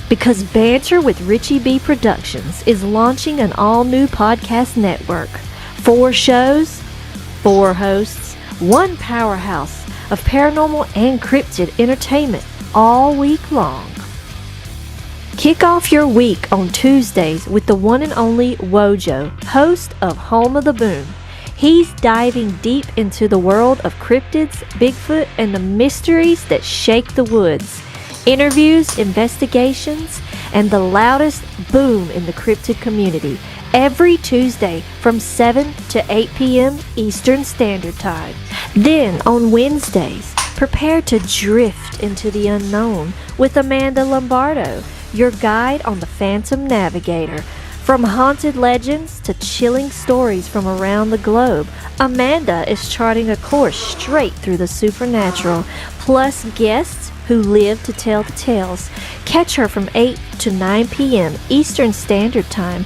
Because Banter with Richie B Productions is launching an all-new podcast network. 4 shows, 4 hosts, one powerhouse of paranormal and cryptid entertainment all week long. Kick off your week on Tuesdays with the one and only Wojo, host of Home of the Boom. He's diving deep into the world of cryptids, Bigfoot, and the mysteries that shake the woods. Interviews, investigations, and the loudest boom in the cryptid community every Tuesday from 7 to 8 p.m. Eastern Standard Time. Then on Wednesdays, prepare to drift into the unknown with Amanda Lombardo, your guide on the Phantom Navigator. From haunted legends to chilling stories from around the globe, Amanda is charting a course straight through the supernatural, plus guests who live to tell the tales. Catch her from 8 to 9 p.m. Eastern Standard Time,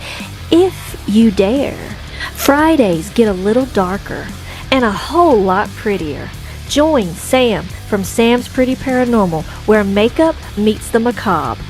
if you dare. Fridays get a little darker and a whole lot prettier. Join Sam from Sam's Pretty Paranormal, where makeup meets the macabre.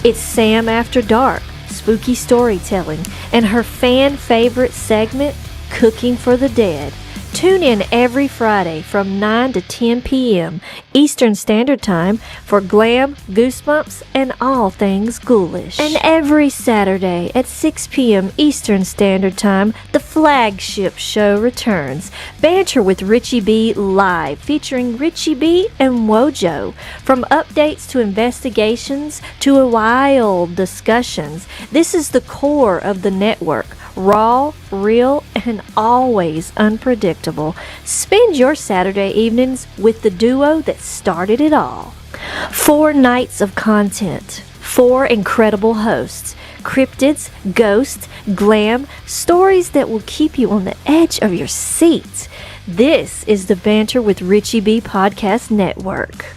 It's Sam After Dark, spooky storytelling, and her fan favorite segment, Cooking for the Dead. Tune in every Friday from 9 to 10 p.m. Eastern Standard Time for glam, goosebumps, and all things ghoulish. And every Saturday at 6 p.m. Eastern Standard Time, the flagship show returns. Banter with Richie B Live, featuring Richie B and Wojo. From updates to investigations to wild discussions, this is the core of the network. Raw, real, and always unpredictable. Spend your Saturday evenings with the duo that started it all. 4 nights of content, 4 incredible hosts, cryptids, ghosts, glam, stories that will keep you on the edge of your seat. This is the Banter with Richie B Podcast Network.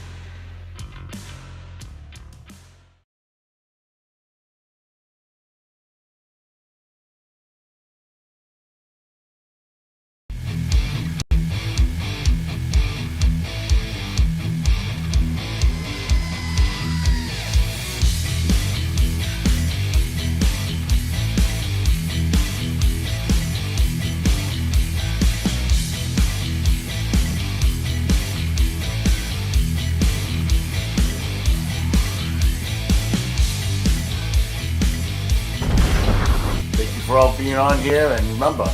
For all being on here, and remember,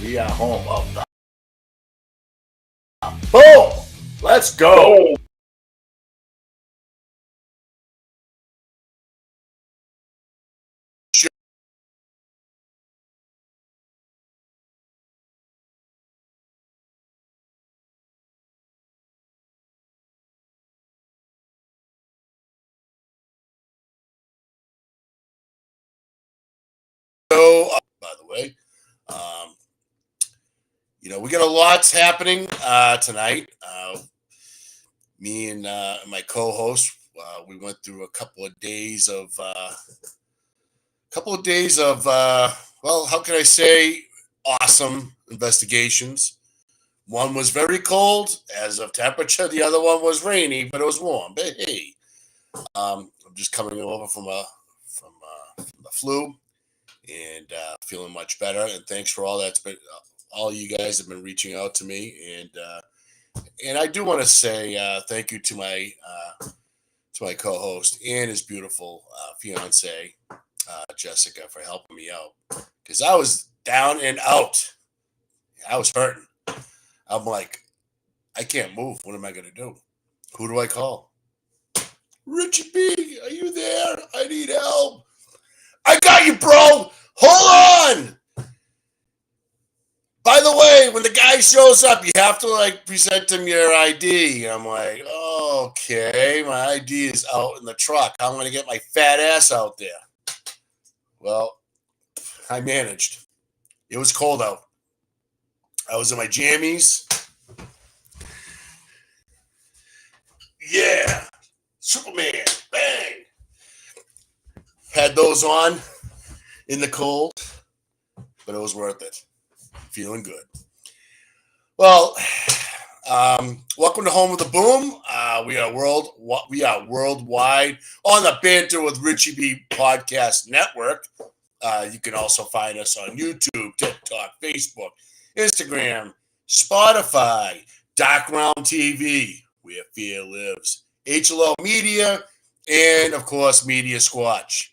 we are home of the boom. Let's go. So, by the way, we got a lot's happening tonight. Me and my co-host, we went through a couple of days of, well, how can I say, awesome investigations. One was very cold, as of temperature. The other one was rainy, but it was warm. But hey, I'm just coming over from the flu. And feeling much better. And thanks for all that's been. All you guys have been reaching out to me, and I do want to say thank you to my co-host and his beautiful fiance Jessica for helping me out, because I was down and out. I was hurting. I'm like, I can't move. What am I gonna do? Who do I call? Richie B, are you there? I need help. I got you, bro. Hold on. By the way, when the guy shows up, you have to present him your ID. I'm like, okay, my ID is out in the truck. How am I going to get my fat ass out there? Well, I managed. It was cold out. I was in my jammies. Yeah. Superman. Bang. Had those on in the cold, but it was worth it. Feeling good. Well, Welcome to Home of the Boom. We are worldwide on the Banter with Richie B Podcast Network. You can also find us on YouTube, TikTok, Facebook, Instagram, Spotify, Dark Realm TV, Where Fear Lives, HLO Media, and of course Media Squatch.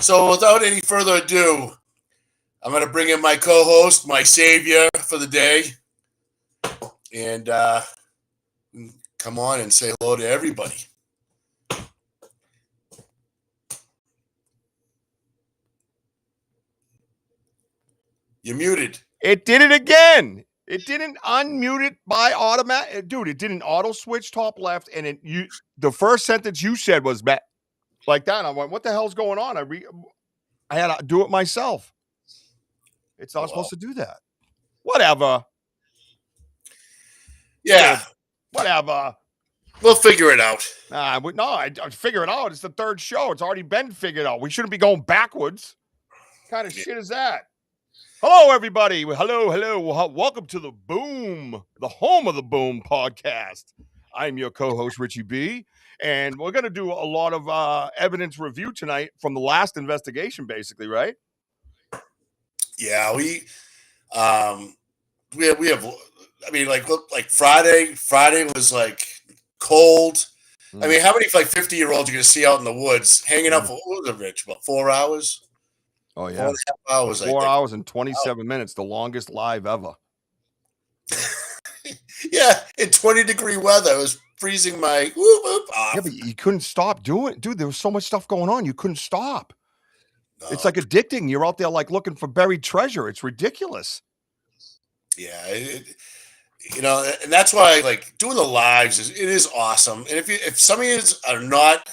So without any further ado, I'm going to bring in my co-host, my savior for the day, and come on and say hello to everybody. You're muted. It did it again. It didn't unmute it by automatic. Dude, it did an auto switch top left, and the first sentence you said was like that. I went, what the hell's going on? I had to do it myself. It's not supposed to do that. Whatever. Yeah. Whatever. We'll figure it out. I figure it out. It's the third show. It's already been figured out. We shouldn't be going backwards. What kind of shit is that? Hello, everybody. Hello. Welcome to the Boom, the Home of the Boom podcast. I'm your co-host, Richie B, and we're going to do a lot of evidence review tonight from the last investigation, basically, right? Yeah, we have. I mean, like Friday was like cold. I mean, how many 50-year-olds are going to see out in the woods hanging out for what was it, Rich? About 4 hours? Oh yeah, 4.5 hours. 4 hours and 27 minutes, the longest live ever. Yeah, in 20-degree weather, it was freezing my whoop off. Yeah, but you couldn't stop doing it, dude. There was so much stuff going on, you couldn't stop. No. It's like addicting. You're out there like looking for buried treasure. It's ridiculous. Yeah, and that's why like doing the lives is awesome. And if some of you are not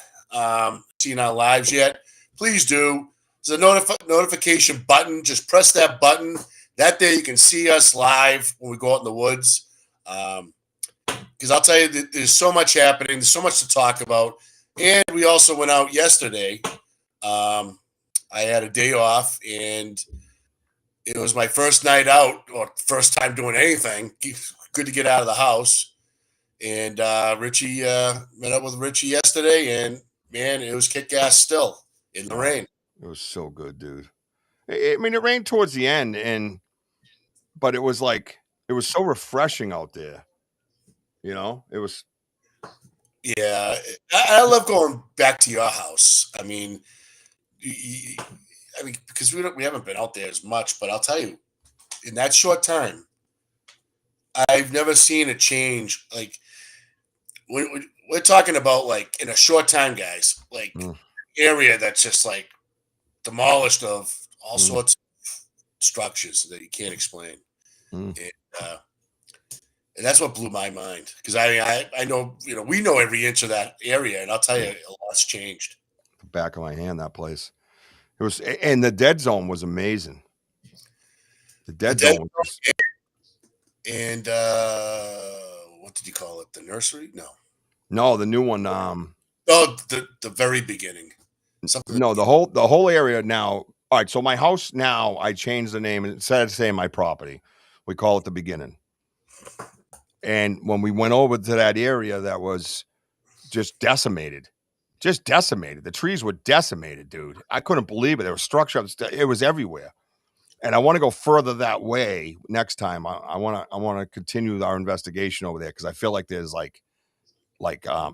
seeing our lives yet, please do. There's a notification button. Just press that button. That day you can see us live when we go out in the woods. Because I'll tell you, there's so much happening. There's so much to talk about. And we also went out yesterday. I had a day off, and it was my first night out, or first time doing anything. Good to get out of the house. And Richie met up with Richie yesterday, and man, it was kick-ass still in the rain. It was so good, dude. I mean, it rained towards the end, but it was so refreshing out there. You know, it was. Yeah, I love going back to your house. I mean, because we haven't been out there as much, but I'll tell you, in that short time, I've never seen a change. Like we're talking about, like in a short time, guys, like area that's just like demolished of all sorts of structures that you can't explain. And that's what blew my mind, because I know, we know every inch of that area, and I'll tell you, a lot's changed. The back of my hand, that place. It was, and the dead zone was amazing. The dead zone was, and what did you call it? The nursery? No, the new one. The very beginning. No, the whole area now. All right, so my house now, I changed the name, and instead of saying my property, we call it the beginning. And when we went over to that area, that was just decimated. The trees were decimated, dude. I couldn't believe it. There was structure. It was everywhere. And I want to go further that way next time. I want to continue our investigation over there, because I feel like there's like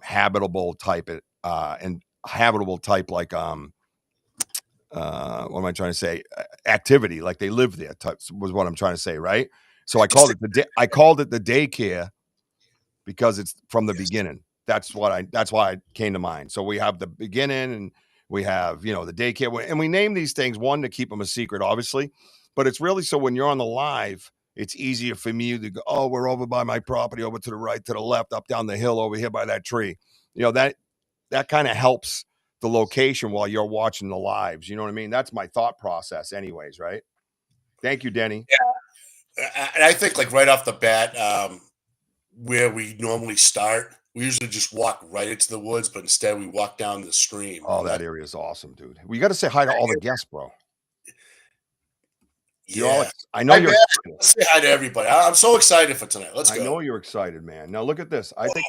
habitable type like what am I trying to say? Activity, like they live there. Was what I'm trying to say, right? So I called it the daycare, because it's from the beginning. That's why it came to mind. So we have the beginning, and we have, the daycare, and we name these things, one, to keep them a secret, obviously, but it's really so when you're on the live, it's easier for me to go, oh, we're over by my property, over to the right, to the left, up down the hill, over here by that tree. That kind of helps the location while you're watching the lives. You know what I mean? That's my thought process anyways, right? Thank you, Denny. Yeah. And I think, like, right off the bat, where we normally start, we usually just walk right into the woods, but instead we walk down the stream. Oh, that area is awesome, dude. We got to say hi to all the guests, bro. Yeah. I know you're excited. Let's say hi to everybody. I'm so excited for tonight. Let's go. I know you're excited, man. Now look at this. I think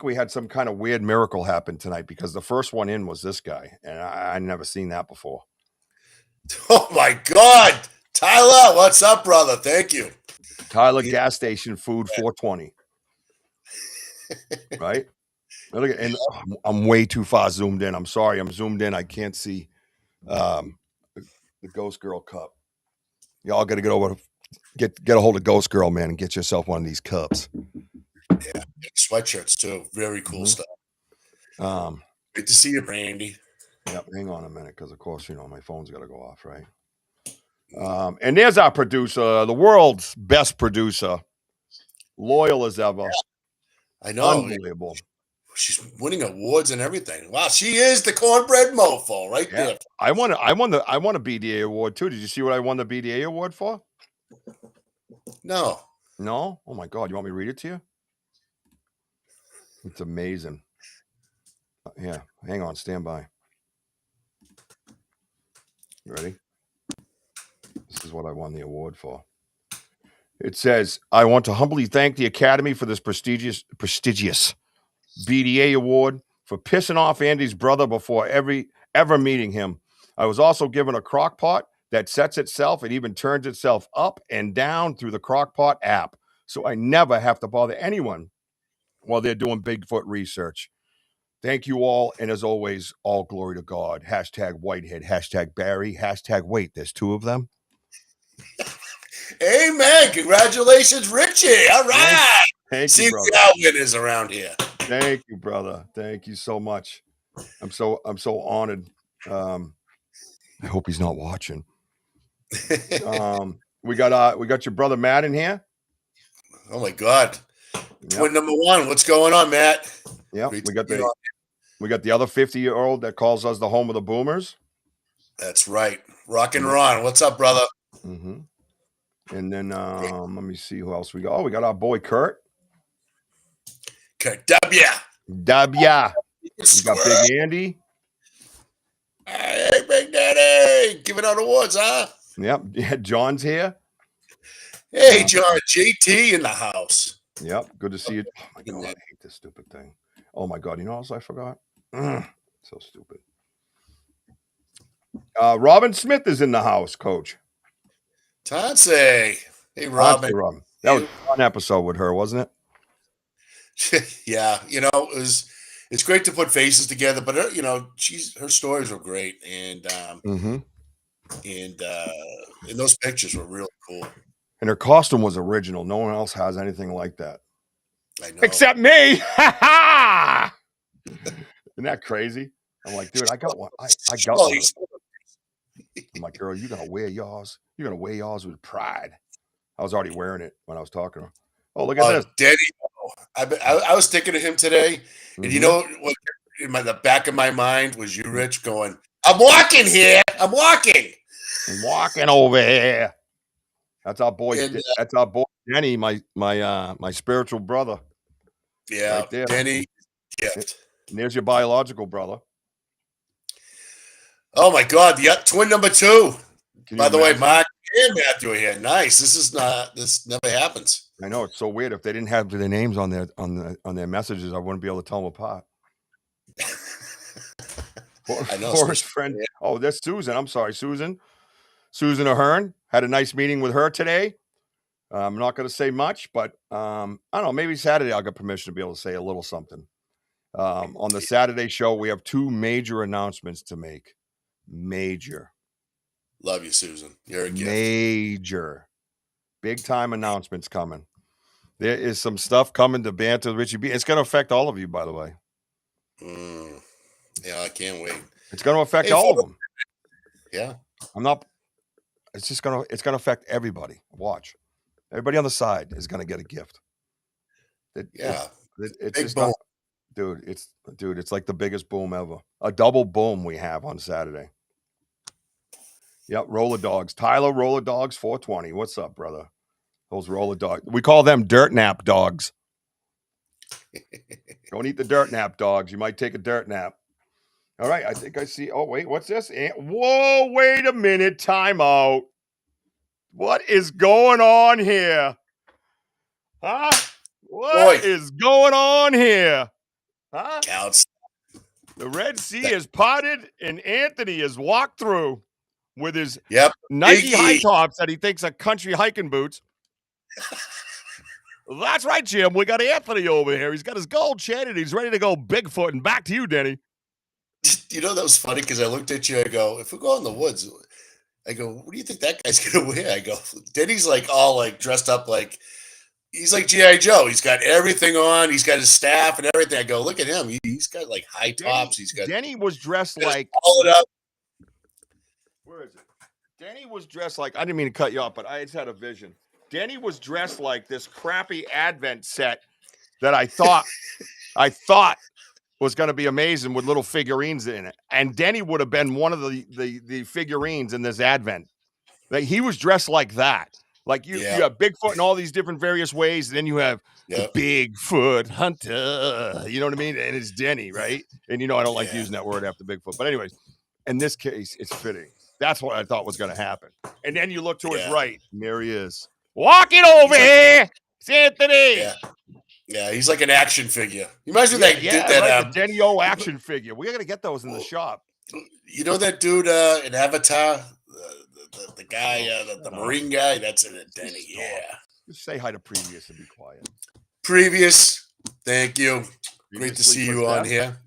we had some kind of weird miracle happen tonight because the first one in was this guy, and I never seen that before. Oh my God, Tyler, what's up, brother? Thank you, Tyler. Gas station food 420. Right. Now look at, and I'm way too far zoomed in. I'm sorry, I'm zoomed in. I can't see the Ghost Girl cup. Y'all got to get a hold of Ghost Girl, man, and get yourself one of these cups. Yeah, sweatshirts too. Very cool stuff. Great to see you, Brandy. Yep. Hang on a minute, because of course, my phone's got to go off, right? And there's our producer, the world's best producer, loyal as ever. I know. Unbelievable. She's winning awards and everything. Wow, she is the cornbread mofo right there. I won a BDA award too. Did you see what I won the BDA award for? No. No? Oh my God. You want me to read it to you? It's amazing. Yeah. Hang on. Stand by. You ready? This is what I won the award for. It says, I want to humbly thank the Academy for this prestigious BDA award for pissing off Andy's brother before ever meeting him. I was also given a crock pot that sets itself and even turns itself up and down through the Crockpot app. So I never have to bother anyone while they're doing Bigfoot research. Thank you all. And as always, all glory to God. #Whitehead, #Barry, #wait. There's two of them. Amen. Congratulations, Richie. All right. Thank you, brother. See how winners around here. Thank you, brother. Thank you so much. I'm so honored. I hope he's not watching. We got your brother Matt in here. Oh my God. Twin number one. What's going on, Matt? Yeah. We got the other 50-year-old that calls us the home of the boomers. That's right. Rock and Ron. What's up, brother? Mm-hmm. And then let me see who else we got. Oh, we got our boy Kurt. Kurt W. We got Big Andy. Hey, Big Daddy. Giving out awards, huh? Yep. Yeah, John's here. Hey, John. JT in the house. Yep. Good to see you. Oh, my God. I hate this stupid thing. Oh, my God. You know what else I forgot? So stupid. Robin Smith is in the house, Coach. Tansy. Hey, Robin. That was a fun episode with her, wasn't it? Yeah. It's great to put faces together, but her, her stories were great. And, and those pictures were really cool. And her costume was original. No one else has anything like that. I know. Except me. Isn't that crazy? I'm like, dude, I got one. I got one. I'm like, girl, you're gonna wear yours. You're gonna wear yours with pride. I was already wearing it when I was talking to her. Oh, look at this. Daddy, I was thinking of him today, and you know what? In the back of my mind was you, Rich, going, "I'm walking here. I'm walking over here." That's our boy. That's our boy Denny, my spiritual brother. Yeah, right there. Denny. Gift. And there's your biological brother. Oh my God, the twin number two. By the way, Mark and Matthew are here. Nice. This never happens. I know, it's so weird. If they didn't have their names on their messages, I wouldn't be able to tell them apart. I know. Forrest friend. Yeah. Oh, that's Susan. I'm sorry, Susan. Susan Ahern. Had a nice meeting with her today. I'm not going to say much, but I don't know. Maybe Saturday I'll get permission to be able to say a little something. On the Saturday show, we have two major announcements to make. Major. Love you, Susan. You're a gift. Major. Big time announcements coming. There is some stuff coming to Banter with Richie B. It's going to affect all of you, by the way. Yeah, I can't wait. It's going to affect all of them. Yeah. It's going to affect everybody. Watch. Everybody on the side is going to get a gift. It's just not, dude, it's like the biggest boom ever. A double boom we have on Saturday. Yep, roller dogs. Tyler, roller dogs 420. What's up, brother? Those roller dogs. We call them dirt nap dogs. Don't eat the dirt nap dogs. You might take a dirt nap. All right, I think I see. Oh, wait, what's this? Whoa, wait a minute. Time out. What is going on here? Huh? What is going on here? Huh? Counts. The Red Sea is parted and Anthony is walked through with his Nike high tops that he thinks are country hiking boots. That's right, Jim. We got Anthony over here. He's got his gold chain and he's ready to go Bigfoot. And back to you, Denny. You know, that was funny because I looked at you. I go, if we go in the woods, I go, what do you think that guy's going to wear? I go, Denny's like all like dressed up like he's like G.I. Joe. He's got everything on. He's got his staff and everything. I go, look at him. He's got like high tops. Denny was dressed like. All it up. Where is it? Denny was dressed like. I didn't mean to cut you off, but I just had a vision. Denny was dressed like this crappy Advent set that I thought was going to be amazing with little figurines in it. And Denny would have been one of the figurines in this Advent. Like, he was dressed like that. Like you have Bigfoot in all these different various ways. And then you have the Bigfoot hunter. You know what I mean? And it's Denny, right? And I don't like using that word after Bigfoot. But anyways, in this case, it's fitting. That's what I thought was going to happen. And then you look to his right. And there he is. Walking over here. It's Anthony. Yeah, he's like an action figure. You imagine that the Denny O action figure. We got to get those in the shop. You know that dude in Avatar, the guy, the Marine guy. That's in it, Denny. Yeah. Just say hi to Previous and be quiet. Previous, thank you. Great to see you on here.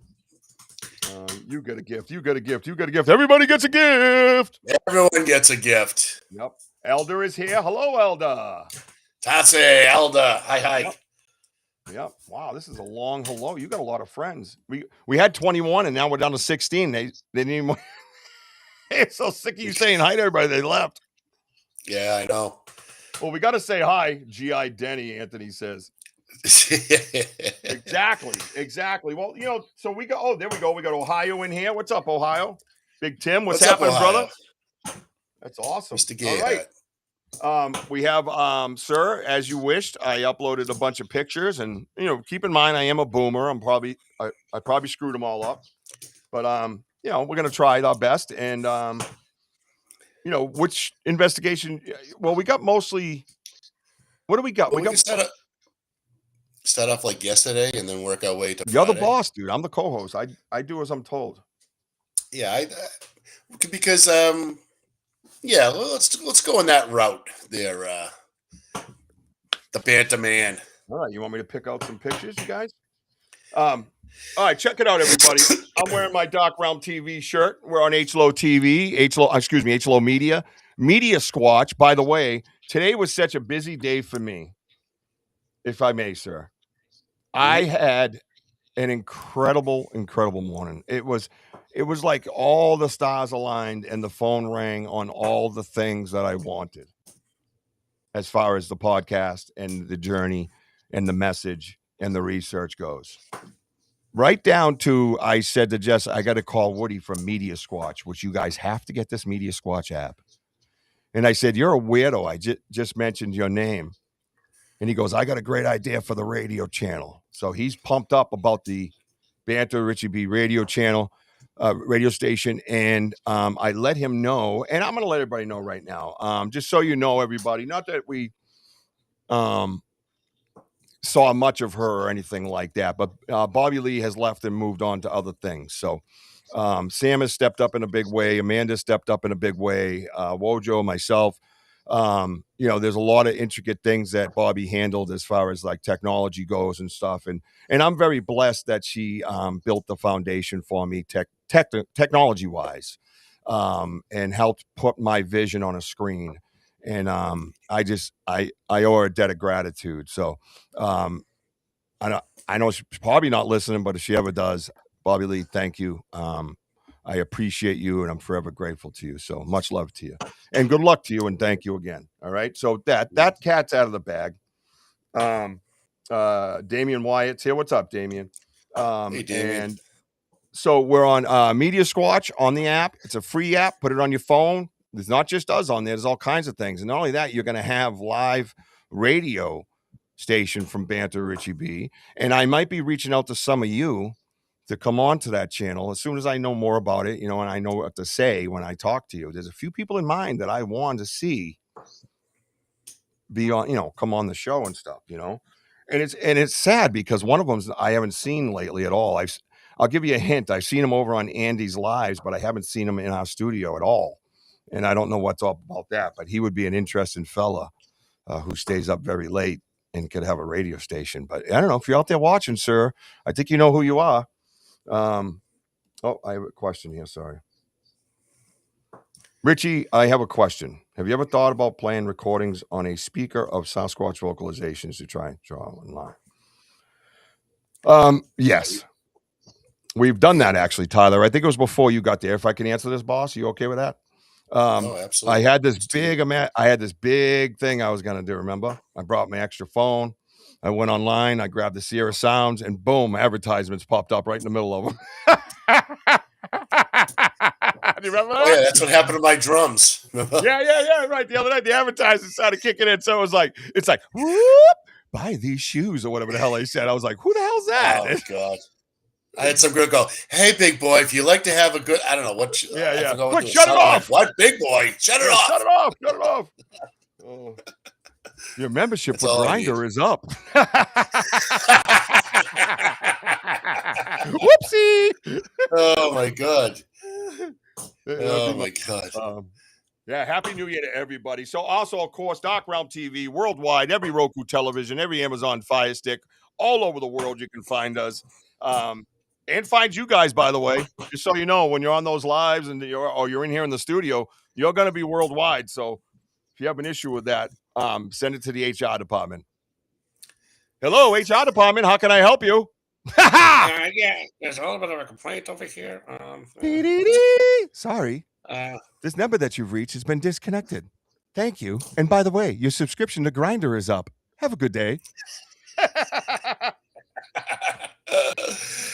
You get a gift. You get a gift. You get a gift. Everybody gets a gift. Everyone gets a gift. Yep. Elder is here. Hello, Elder. Tatse, Elder. Hi. Yep. Wow, this is a long hello. You got a lot of friends. We had 21 and now we're down to 16. They didn't even. They're so sick of you saying hi to everybody. They left. Yeah, I know. Well, we got to say hi, G.I. Denny, Anthony says. Exactly. Well, so we go. Oh, there we go. We got Ohio in here. What's up, Ohio? Big Tim, what's happening, brother? That's awesome. All right. We have, sir, as you wished, I uploaded a bunch of pictures and, keep in mind, I am a boomer. I probably screwed them all up, but, we're going to try our best. And, which investigation, well, we got mostly, what do we got? Well, we got start off like yesterday and then work our way to You're Friday. The boss, dude. I'm the co-host. I do as I'm told. Yeah. Because, let's go in that route there. The Banter man. All right, you want me to pick out some pictures, you guys? All right, check it out, everybody. I'm wearing my Dark Realm TV shirt. We're on HLO TV, HLO Media, Media Squatch. By the way, today was such a busy day for me, if I may, sir. I had an incredible morning. It was like all the stars aligned and the phone rang on all the things that I wanted as far as the podcast and the journey and the message and the research goes. Right down to, I said to Jess, I got to call Woody from Media Squatch, which you guys have to get this Media Squatch app. And I said, you're a weirdo. I just mentioned your name. And he goes, I got a great idea for the radio channel. So he's pumped up about the Banter Richie B radio channel, radio station. And I let him know, and I'm going to let everybody know right now, just so you know, everybody, not that we saw much of her or anything like that, but Bobby Lee has left and moved on to other things. So Sam has stepped up in a big way. Amanda stepped up in a big way. Wojo, myself. There's a lot of intricate things that Bobby handled as far as like technology goes and stuff. And I'm very blessed that she built the foundation for me technology wise, and helped put my vision on a screen. And I owe her a debt of gratitude. So I know she's probably not listening, but if she ever does, Bobby Lee, thank you. I appreciate you and I'm forever grateful to you. So much love to you and good luck to you. And thank you again. All right. So that cat's out of the bag. Damian Wyatt's here. What's up, Damian? Hey, Damian. And so we're on Media Squatch on the app. It's a free app. Put it on your phone. There's not just us on there. There's all kinds of things. And not only that, you're going to have live radio station from Banter Richie B. And I might be reaching out to some of you to come on to that channel as soon as I know more about it, and I know what to say when I talk to you. There's a few people in mind that I want to see be on, come on the show and stuff, and it's sad because one of them I haven't seen lately at all. I'll give you a hint. I've seen him over on Andy's lives, but I haven't seen him in our studio at all. And I don't know what's up about that, but he would be an interesting fella who stays up very late and could have a radio station. But I don't know if you're out there watching, sir. I think you know who you are. I have a question here. Sorry. Richie, I have a question. Have you ever thought about playing recordings on a speaker of Sasquatch vocalizations to try and draw online? Yes. We've done that actually, Tyler. I think it was before you got there. If I can answer this, boss, you okay with that? Absolutely. I had this big thing I was going to do. Remember, I brought my extra phone. I went online. I grabbed the Sierra Sounds, and boom, advertisements popped up right in the middle of them. Do you remember that? Oh, yeah, that's what happened to my drums. Yeah. Right. The other night, the advertisements started kicking in. So it's like, whoop, buy these shoes or whatever the hell they said. I was like, who the hell's that? Oh, God. I had some girl go, hey, big boy, if you like to have a good, I don't know what. Yeah. Quick, shut it off. What, big boy? Shut it off. Shut it off. Oh. Your membership with Grindr is up. Whoopsie. Oh, my God. Oh, my God. Yeah, Happy New Year to everybody. So also, of course, Dark Realm TV, worldwide, every Roku television, every Amazon Fire Stick, all over the world you can find us. And find you guys, by the way, just so you know, when you're on those lives and you're in here in the studio, you're going to be worldwide. So if you have an issue with that, send it to the HR department. Hello, HR department. How can I help you? Yeah, there's a little bit of a complaint over here. Sorry. This number that you've reached has been disconnected. Thank you. And by the way, your subscription to Grindr is up. Have a good day.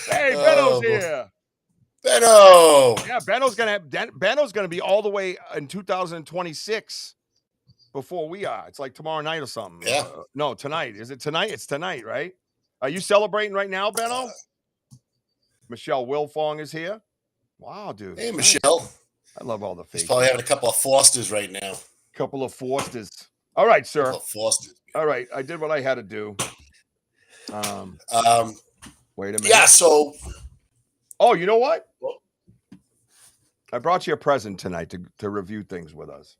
Hey, Benno's here. Benno. Yeah, Benno's gonna be all the way in 2026 before we are. It's like tomorrow night or something. Yeah. No, tonight. Is it tonight? It's tonight, right? Are you celebrating right now, Benno? Michelle Wilfong is here. Wow, dude. Hey, Michelle. I love all the faces. He's probably having a couple of Fosters right now. Couple of Fosters. All right, sir. Fosters. All right, I did what I had to do. Wait a minute. Yeah, so. Oh, you know what? I brought you a present tonight to review things with us.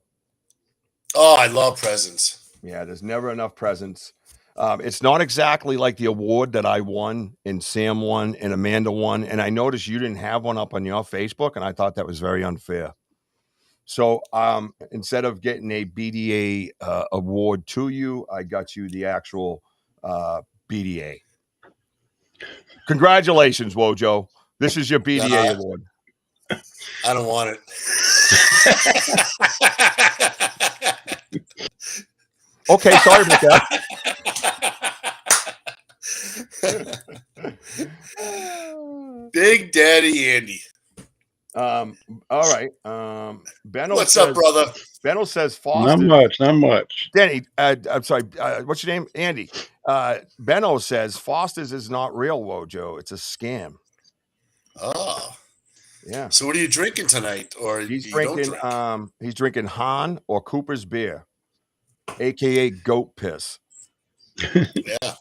Oh, I love presents. Yeah, there's never enough presents. It's not exactly like the award that I won and Sam won and Amanda won. And I noticed you didn't have one up on your Facebook, and I thought that was very unfair. So instead of getting a BDA award to you, I got you the actual BDA. Congratulations, Wojo. This is your BDA award. I don't want it. Okay, sorry about that. Big Daddy Andy. All right. Benno What's says, up, brother? Benno says Foster. Not much. Danny, I'm sorry. What's your name? Andy. Benno says Foster's is not real, Wojo. It's a scam. Oh. Yeah. So what are you drinking tonight? Or he's drinking Han or Cooper's beer, aka goat piss. Yeah.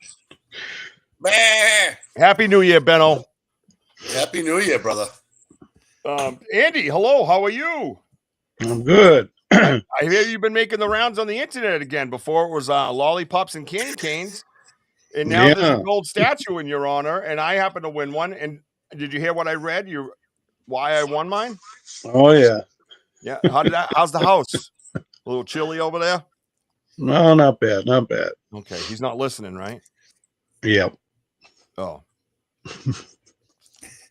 Happy New Year, Benno. Happy New Year, brother. Andy, hello. How are you? I'm good. I hear you've been making the rounds on the internet again. Before it was lollipops and candy canes, and now there's a gold statue in your honor, and I happen to win one. And did you hear what I read? Why I won mine? Oh yeah. Yeah. How's the house? A little chilly over there? No, not bad. Not bad. Okay. He's not listening, right? Yep. Oh.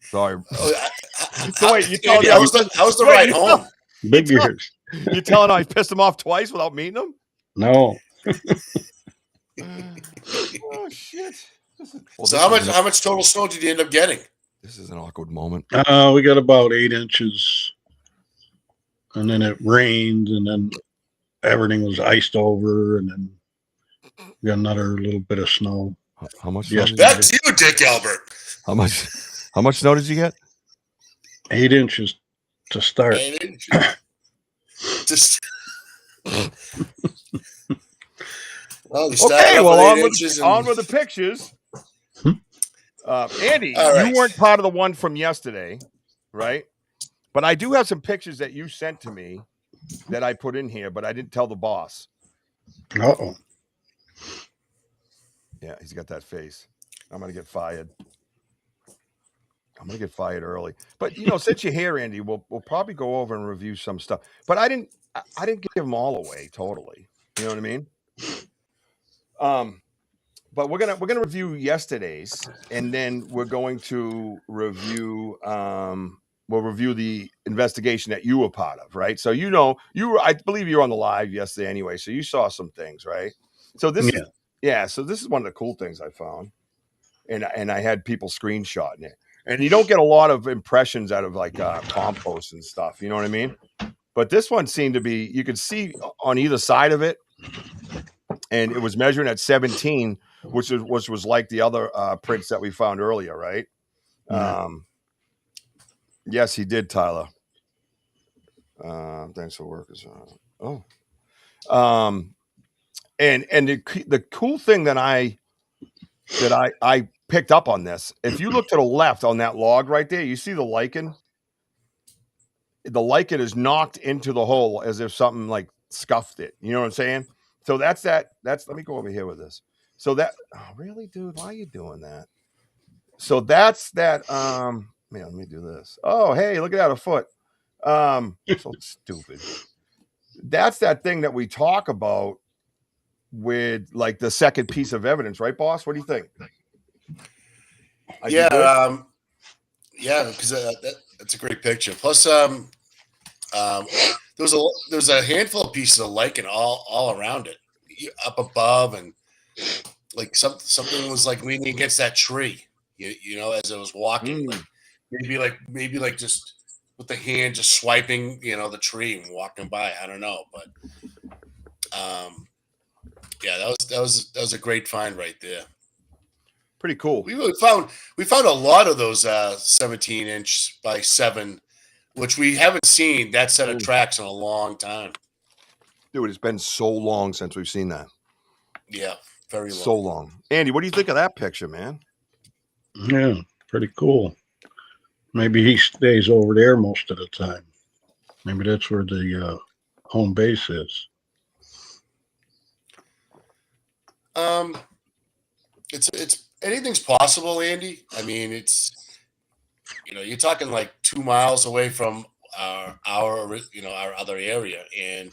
Sorry. So wait, you telling me I was the ride home? Big ears. You telling I pissed him off twice without meeting him? No. Oh shit. Well, so how much total snow did you end up getting? This is an awkward moment. We got about 8 inches, and then it rained, and then everything was iced over, and then we got another little bit of snow. How much? Yes. Back to you, Dick Albert. How much How much snow did you get? 8 inches to start. 8 inches. Just. Well, we started Okay, off well, with 8 inches. on with the pictures. Andy, All right. you weren't part of the one from yesterday, right? But I do have some pictures that you sent to me that I put in here, but I didn't tell the boss. Uh-oh. Yeah, he's got that face. I'm going to get fired. I'm going to get fired early. But, since you're here, Andy, we'll probably go over and review some stuff. But I didn't give them all away totally. You know what I mean? But we're gonna review yesterday's, and then we're going to review we'll review the investigation that you were part of, right? So I believe you were on the live yesterday anyway, so you saw some things, right? So this is one of the cool things I found, and I had people screenshotting it, and you don't get a lot of impressions out of like compost and stuff, you know what I mean? But this one seemed to be, you could see on either side of it, and it was measuring at 17, which was like the other prints that we found earlier, right? Yeah. Yes, he did, Tyler. Thanks for working. And the cool thing that I picked up on this, if you look to the left on that log right there, you see the lichen. The lichen is knocked into the hole as if something like scuffed it. You know what I'm saying? So that's let me go over here with this. So really, dude, why are you doing that? So that's that. Man, let me do this. Oh, hey, look at that, a foot. So stupid. That's that thing that we talk about with like the second piece of evidence, right, boss? What do you think? Yeah, because that's a great picture. Plus, there was a handful of pieces of lichen all around it, up above, and like something was like leaning against that tree. As I was walking, maybe like just with the hand just swiping, the tree and walking by. I don't know, but that was a great find right there. Pretty cool. We found a lot of those 17-inch by 7, which we haven't seen that set of tracks in a long time. Dude, it's been so long since we've seen that. Yeah, very long. So long. Andy, what do you think of that picture, man? Yeah, pretty cool. Maybe he stays over there most of the time. Maybe that's where the home base is. It's anything's possible, Andy. I mean, it's you're talking like 2 miles away from our other area, and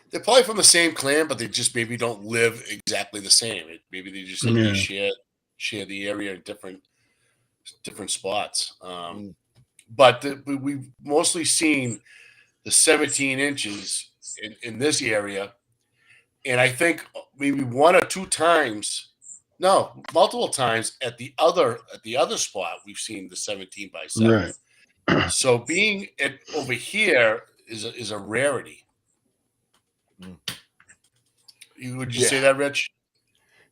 they're probably from the same clan, but they just maybe don't live exactly the same. Maybe they just share the area in different spots. But we've mostly seen the 17 inches in this area. And I think maybe one or two times, no, multiple times at the other spot, we've seen the 17 by 7. Right. So being over here is a rarity. Would you say that, Rich?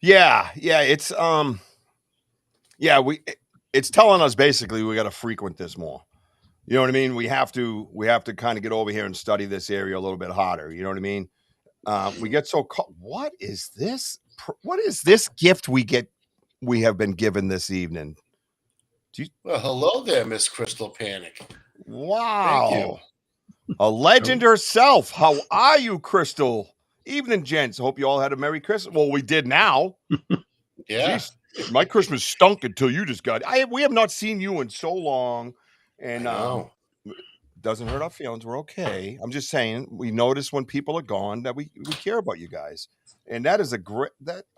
Yeah. It's it's telling us basically we got to frequent this more. You know what I mean? We have to kind of get over here and study this area a little bit harder. You know what I mean? We get so what is this? What is this gift we have been given this evening? Well, hello there, Miss Crystal Panic. Wow. Thank you. A legend herself. How are you, Crystal? Evening, gents. Hope you all had a Merry Christmas. Well, we did now. Yeah. Jeez, my Christmas stunk until you just got it. We have not seen you in so long. And doesn't hurt our feelings. We're okay. I'm just saying, we notice when people are gone that we care about you guys. And that is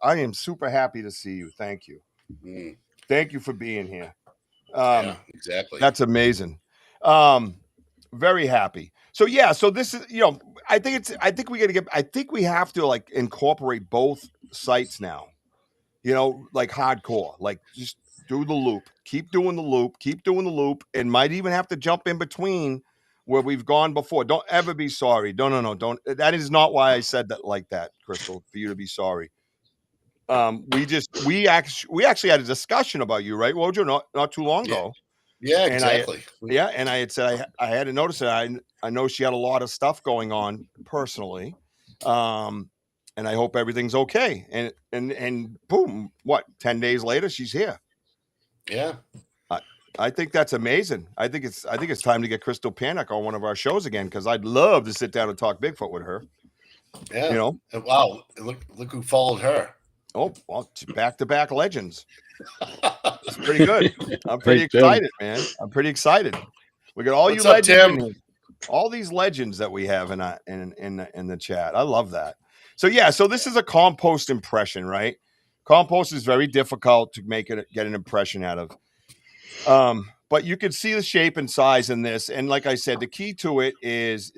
I am super happy to see you. Thank you. Thank you for being here. Yeah, exactly. That's amazing. Very happy. So this is, I think we have to like incorporate both sites now, like hardcore, like just do the loop, keep doing the loop, and might even have to jump in between where we've gone before. Don't ever be sorry. No, don't. That is not why I said that like that, Crystal, for you to be sorry. we actually had a discussion about you, right, Wojo, not too long ago. Yeah, And exactly. and I had said I had to notice that I know she had a lot of stuff going on personally, and I hope everything's okay. And boom, 10 days later she's here. Yeah, I think that's amazing. I think it's time to get Crystal Panic on one of our shows again, because I'd love to sit down and talk Bigfoot with her. yeah. You know, And wow, look who followed her. oh well, back-to-back legends. It's pretty good. I'm pretty Hey, Tim. excited, man. I'm pretty excited. We got all What's you up, legends Tim? in here. All these legends that we have in the chat. I love that. So yeah, so this is a compost impression, right? Compost is very difficult to get an impression out of. But you can see the shape and size in this, and like I said, the key to it is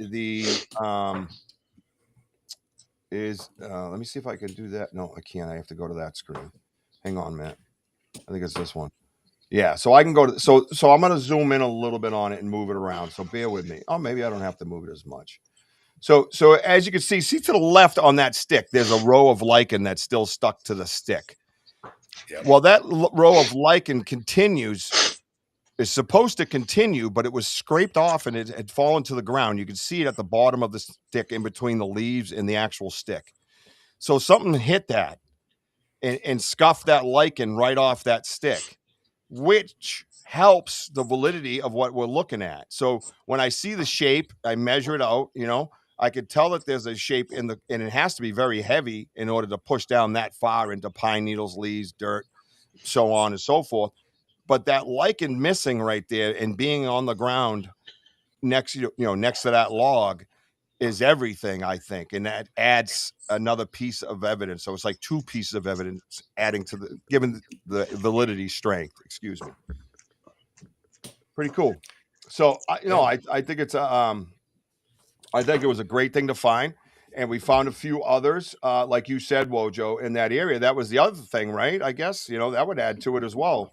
let me see if I can do that. No, I can't. I have to go to that screen. Hang on, Matt. I think it's this one. Yeah, so I can go to so I'm going to zoom in a little bit on it and move it around. So bear with me. Oh, maybe I don't have to move it as much. So as you can see to the left on that stick, there's a row of lichen that's still stuck to the stick. Yep. Well, that row of lichen is supposed to continue, but it was scraped off and it had fallen to the ground. You can see it at the bottom of the stick in between the leaves and the actual stick. So something hit that and scuffed that lichen right off that stick, which helps the validity of what we're looking at. So when I see the shape, I measure it out, I could tell that there's a shape and it has to be very heavy in order to push down that far into pine needles, leaves, dirt, so on and so forth. But that lichen missing right there and being on the ground next to that log is everything, I think. And that adds another piece of evidence. So it's like two pieces of evidence adding to given the validity strength, excuse me. Pretty cool. So I think it's I think it was a great thing to find. And we found a few others, like you said, Wojo, in that area. That was the other thing, right? I guess, that would add to it as well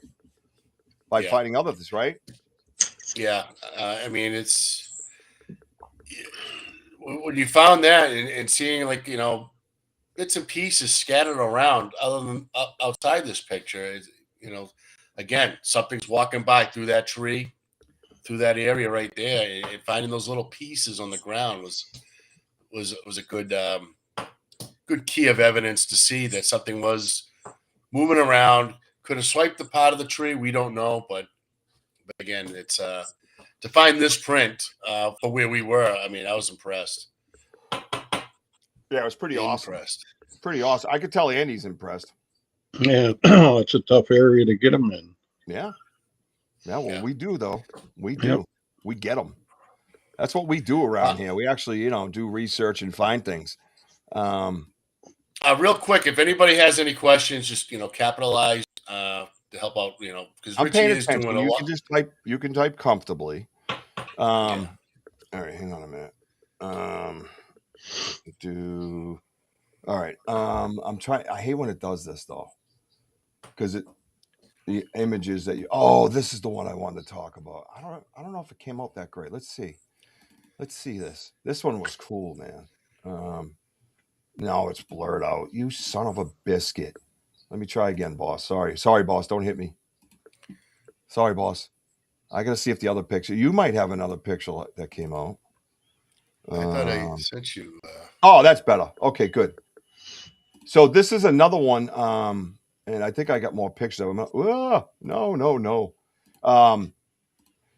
by finding others, right? Yeah. I mean, it's when you found that and seeing bits and pieces scattered around other than outside this picture, again, something's walking by through that tree, through that area right there, and finding those little pieces on the ground was a good key of evidence to see that something was moving around. Could have swiped the part of the tree, we don't know, but again, it's to find this print for where we were. I mean, I was impressed. Yeah, it was pretty awesome. Pretty awesome. I could tell Andy's impressed. Yeah, it's a tough area to get them in. Yeah. Yeah, well, we do, though. We do. Yep. We get them. That's what we do around here. We actually, do research and find things. Real quick, if anybody has any questions, just, capitalize to help out, because I'm Richie is doing a lot. You can type comfortably. All right, hang on a minute. All right. I'm trying. I hate when it does this though, because the images that this is the one I wanted to talk about. I don't know if it came out that great. Let's see this. This one was cool, man. No, it's blurred out. You son of a biscuit. Let me try again, boss. Sorry, boss. Don't hit me. Sorry, boss. I gotta see if the other picture. You might have another picture that came out. I thought I sent you. Oh, that's better. Okay, good. So this is another one, and I think I got more pictures of them. No.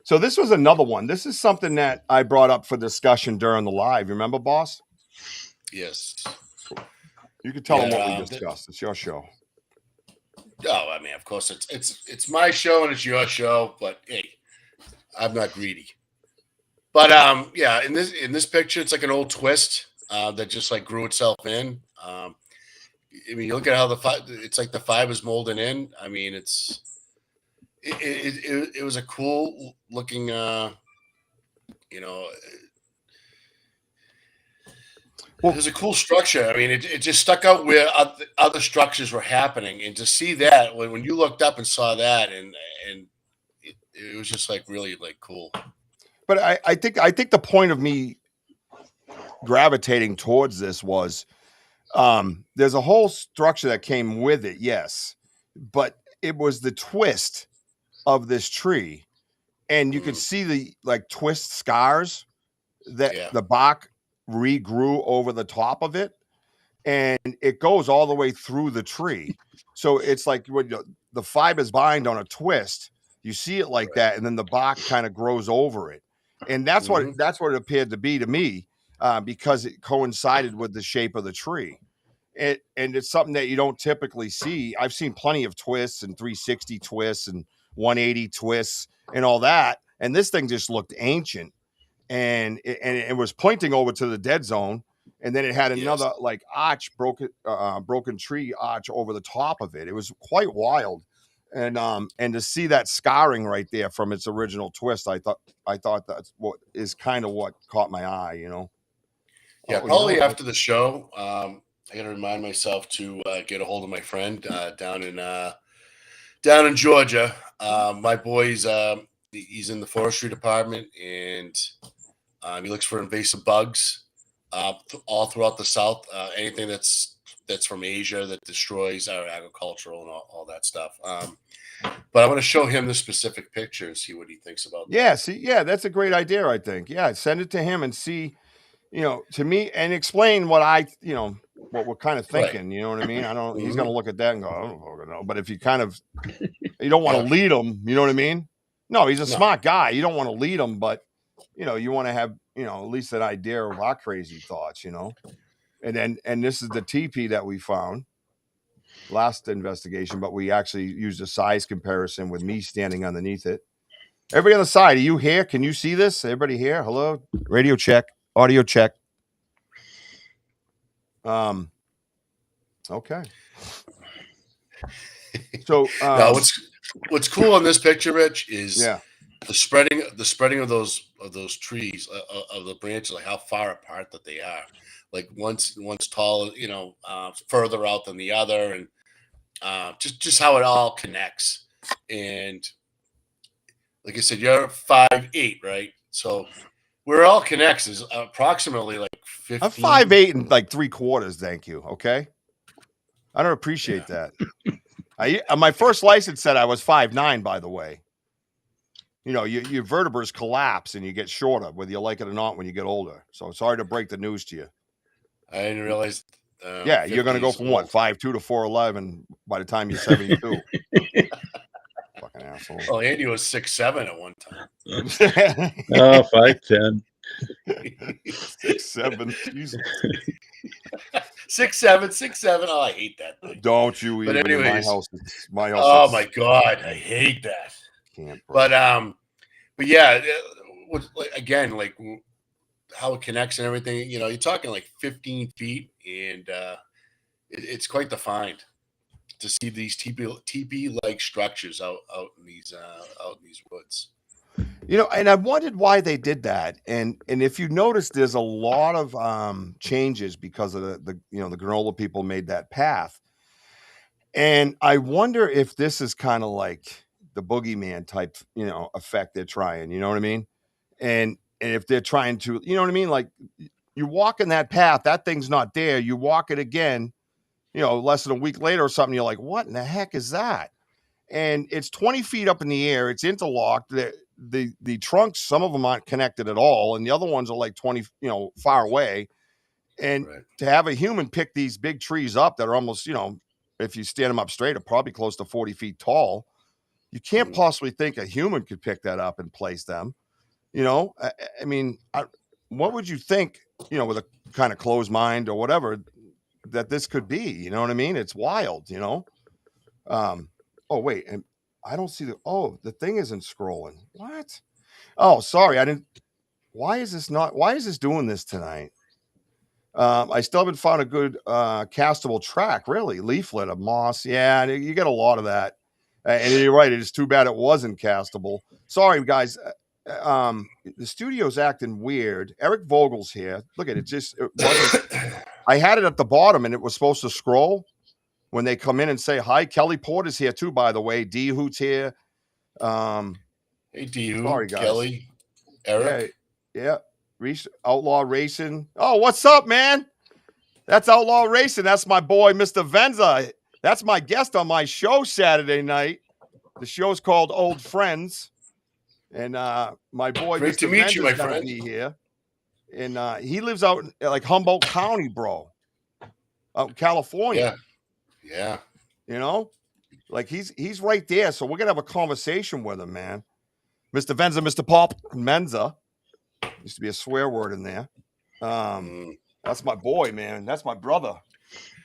So this was another one. This is something that I brought up for discussion during the live. You remember, boss? Yes. You can tell them what we discussed. It's your show. Oh, I mean, of course, it's my show and it's your show, but hey, I'm not greedy. But in this picture, it's like an old twist that just like grew itself in. I mean, you look at how it's like the fibers molding in. I mean, it was a cool looking, Well, it was a cool structure. I mean, it just stuck out where other structures were happening, and to see that when you looked up and saw that, and it was just like really like cool. But I think the point of me gravitating towards this was There's a whole structure that came with it, yes, but it was the twist of this tree, and you could see the like twist scars that the bark regrew over the top of it, and it goes all the way through the tree. So it's like when the fibers bind on a twist, you see it like that, and then the bark kind of grows over it, and that's what it appeared to be to me, because it coincided with the shape of the tree. And it's something that you don't typically see. I've seen plenty of twists and 360 twists and 180 twists and all that, and this thing just looked ancient, and it was pointing over to the dead zone, and then it had another like arch, broken tree arch over the top of it. It was quite wild, and to see that scarring right there from its original twist, I thought that's what is kind of what caught my eye, you know. Yeah, probably after the show, I got to remind myself to get a hold of my friend down in Georgia. My boy's he's in the forestry department, and he looks for invasive bugs all throughout the South. Anything that's from Asia that destroys our agricultural and all that stuff. But I want to show him the specific picture and see what he thinks about that. Yeah, that's a great idea, I think. Yeah, send it to him and see, you know, to me, and explain what what we're kind of thinking. You know what I mean? I don't. He's gonna look at that and go, I don't know. But if you you don't want to lead him, you know what I mean? No, he's a smart guy. You don't want to lead him, but you want to have at least an idea of our crazy thoughts, And this is the TP that we found last investigation, but we actually used a size comparison with me standing underneath it. Everybody on the side, are you here? Can you see this? Everybody here? Hello? Radio check. Audio check. Okay. So now what's cool on this picture, Rich, is the spreading of those trees, of the branches, like how far apart that they are. Like one's taller, further out than the other, and just how it all connects. And like I said, you're 5'8", right? So where it all connects is approximately like 15. I'm 5'8" and like 3/4. Thank you. Okay. I don't appreciate that. My first license said I was 5'9", by the way. Your vertebrae collapse and you get shorter, whether you like it or not, when you get older. So sorry to break the news to you. I didn't realize. You're going to go from what, 5'2" to 4'11" by the time you're 72. Fucking asshole. Oh, Andy was 6'7" at one time. 5'10". 6'7". Jesus. 6'7". Oh, I hate that thing. Don't you even? But anyways, my house. Oh my God, I hate that. Can't. But yeah, again, like how it connects and everything. You're talking like 15 feet, and it's quite the find to see these teepee-like structures out in these woods. And I wondered why they did that. And if you notice, there's a lot of changes because of the granola people made that path. And I wonder if this is kind of like the boogeyman type, effect they're trying, you know what I mean? And if they're trying to, you know what I mean? Like you walk in that path, that thing's not there. You walk it again, less than a week later or something. You're like, what in the heck is that? And it's 20 feet up in the air. It's interlocked. The trunks, some of them aren't connected at all, and the other ones are like 20, far away. And to have a human pick these big trees up that are almost, if you stand them up straight, are probably close to 40 feet tall. You can't possibly think a human could pick that up and place them. I mean, what would you think, with a kind of closed mind or whatever, that this could be? You know what I mean? It's wild, Oh, wait. And I don't see the thing isn't scrolling. What? Oh, sorry. Why is this doing this tonight? I still haven't found a good castable track, really. Leaflet of moss. Yeah, you get a lot of that. And you're right. It's too bad it wasn't castable. Sorry, guys. The studio's acting weird. Eric Vogel's here. Look at it. It wasn't. I had it at the bottom and it was supposed to scroll when they come in and say hi. Kelly Porter's here too, by the way. D Hoot's here. Hey, D Hoot. Sorry, guys. Kelly. Eric. Yeah. Outlaw Racing. Oh, what's up, man? That's Outlaw Racing. That's my boy, Mr. Venza. That's my guest on my show Saturday night. The show's called Old Friends. And my boy, Great to Mr. meet you, Venza's my going to friend. be here. And he lives out in like Humboldt County, bro. Out in California. Yeah. You know? Like he's right there. So we're going to have a conversation with him, man. Mr. Venza, Mr. Pop Menza. Used to be a swear word in there. That's my boy, man. That's my brother.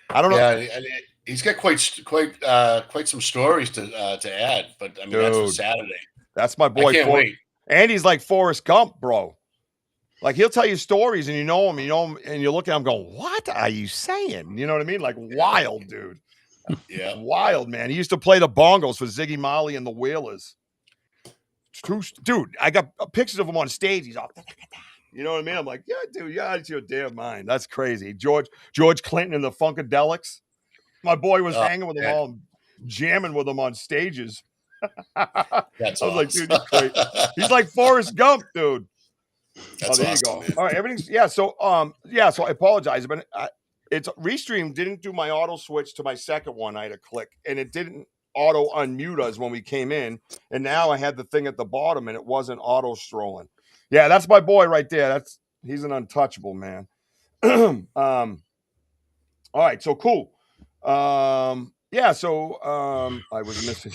I don't know. Yeah, and he's got quite some stories to add. But I mean, that's for Saturday. That's my boy. I can't wait. And he's like Forrest Gump, bro. Like he'll tell you stories, and you know him, and you look at him, going, "What are you saying?" You know what I mean? Like wild, dude. Yeah, wild, man. He used to play the bongos for Ziggy Marley and the Whalers. Dude, I got pictures of him on stage. He's all, you know what I mean? I'm like, yeah, dude, yeah, it's your damn mind. That's crazy. George Clinton and the Funkadelics. My boy was hanging with them all, and jamming with them on stages. That's I was awesome. like, dude, he's great. He's like Forrest Gump, dude. That's there awesome, you go. man. All right, everything's So I apologize, but it's Restream didn't do my auto switch to my second one. I had to click, and it didn't auto unmute us when we came in, and now I had the thing at the bottom, and it wasn't auto strolling. Yeah, that's my boy right there. He's an untouchable, man. All right, so cool. I was missing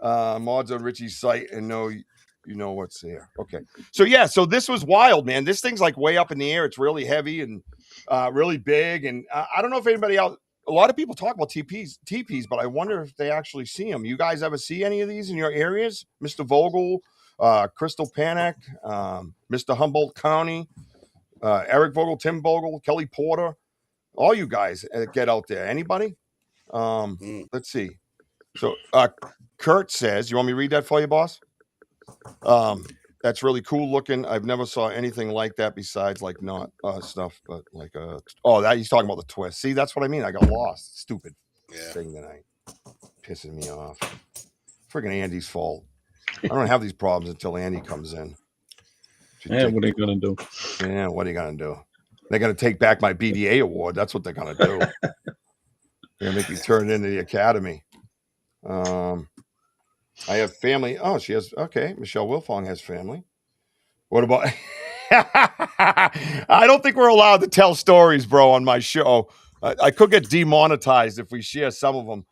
mods on Richie's site, and no, you know what's there. Okay, so this was wild, man. This thing's like way up in the air. It's really heavy and really big, and I don't know if anybody else. A lot of people talk about TPs, but I wonder if they actually see them. You guys ever see any of these in your areas? Mr. Vogel, Crystal Panic, Mr. Humboldt County, Eric Vogel, Tim Vogel, Kelly Porter, all you guys get out there. Anybody? Let's see. So Kurt says, you want me to read that for you, boss? That's really cool looking. I've never saw anything like that besides like not stuff, but like that he's talking about the twist. See, that's what I mean. I got lost. Stupid thing tonight. Pissing me off. Friggin' Andy's fault. I don't have these problems until Andy comes in. Yeah, what are you gonna do? Yeah, what are you gonna do? They're gonna take back my BDA award. That's what they're gonna do. They're gonna make me turn it into the academy. I have family. Oh, she has. Okay, Michelle Wilfong has family. What about? I don't think we're allowed to tell stories, bro, on my show. I could get demonetized if we share some of them.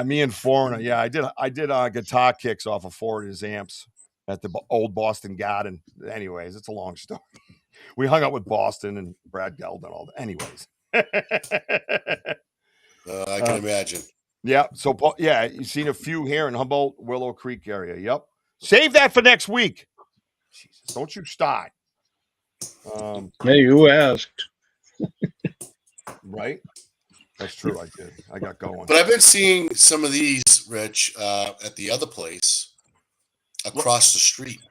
Me and Foreigner. Yeah, I did guitar kicks off of Foreigner's amps at the old Boston Garden. Anyways, it's a long story. We hung out with Boston and Brad Geld and all that. Anyways. I can imagine. Yeah. So, you've seen a few here in Humboldt, Willow Creek area. Yep. Save that for next week. Jesus, don't you start. Hey, you asked. Right? That's true. I did. I got going. But I've been seeing some of these, Rich, at the other place across the street.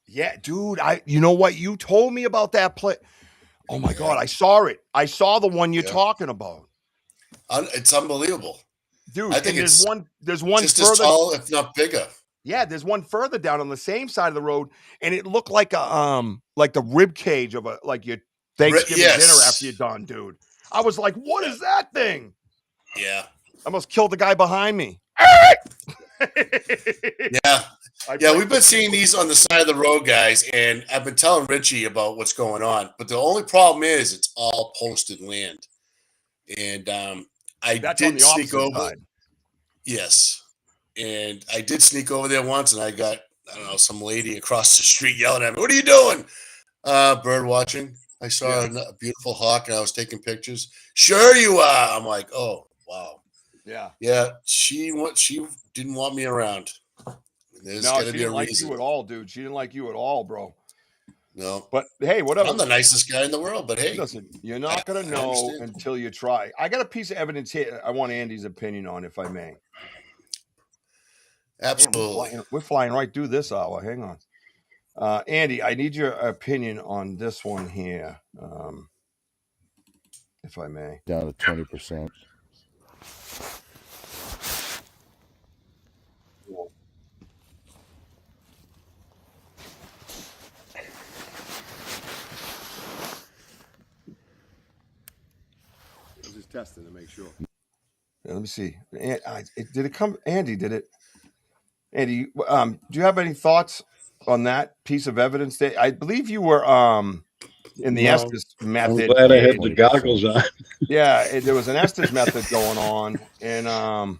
Yeah, dude. You know what? You told me about that place. Oh my God. I saw it. I saw the one you're talking about. It's unbelievable. Dude, I think there's one just further, as tall, if not bigger. Yeah, there's one further down on the same side of the road, and it looked like like the rib cage of your Thanksgiving dinner after you're done, dude. I was like, what is that thing? Yeah. I almost killed the guy behind me. We've been seeing these on the side of the road, guys, and I've been telling Richie about what's going on. But the only problem is it's all posted land. And I did sneak over. Side. Yes. And I did sneak over there once, and I got, some lady across the street yelling at me, "What are you doing?" Bird watching. I saw a beautiful hawk, and I was taking pictures. "Sure you are." I'm like, oh, wow. Yeah. Yeah, she didn't want me around. There's no, gotta she be didn't a like reason. you at all, dude. She didn't like you at all, bro. No. But hey, whatever. I'm the nicest guy in the world, but hey. Listen, you're not going to know until you try. I got a piece of evidence here I want Andy's opinion on, if I may. Absolutely. Damn, we're flying right through this hour. Hang on. Andy, I need your opinion on this one here, if I may. Down to 20%. just testing to make sure. Yeah, let me see. Did it come? Andy, did it? Andy, do you have any thoughts on that piece of evidence? I believe you were in the Estes method. I'm glad I had the goggles on. Yeah, there was an Estes method going on, and I'm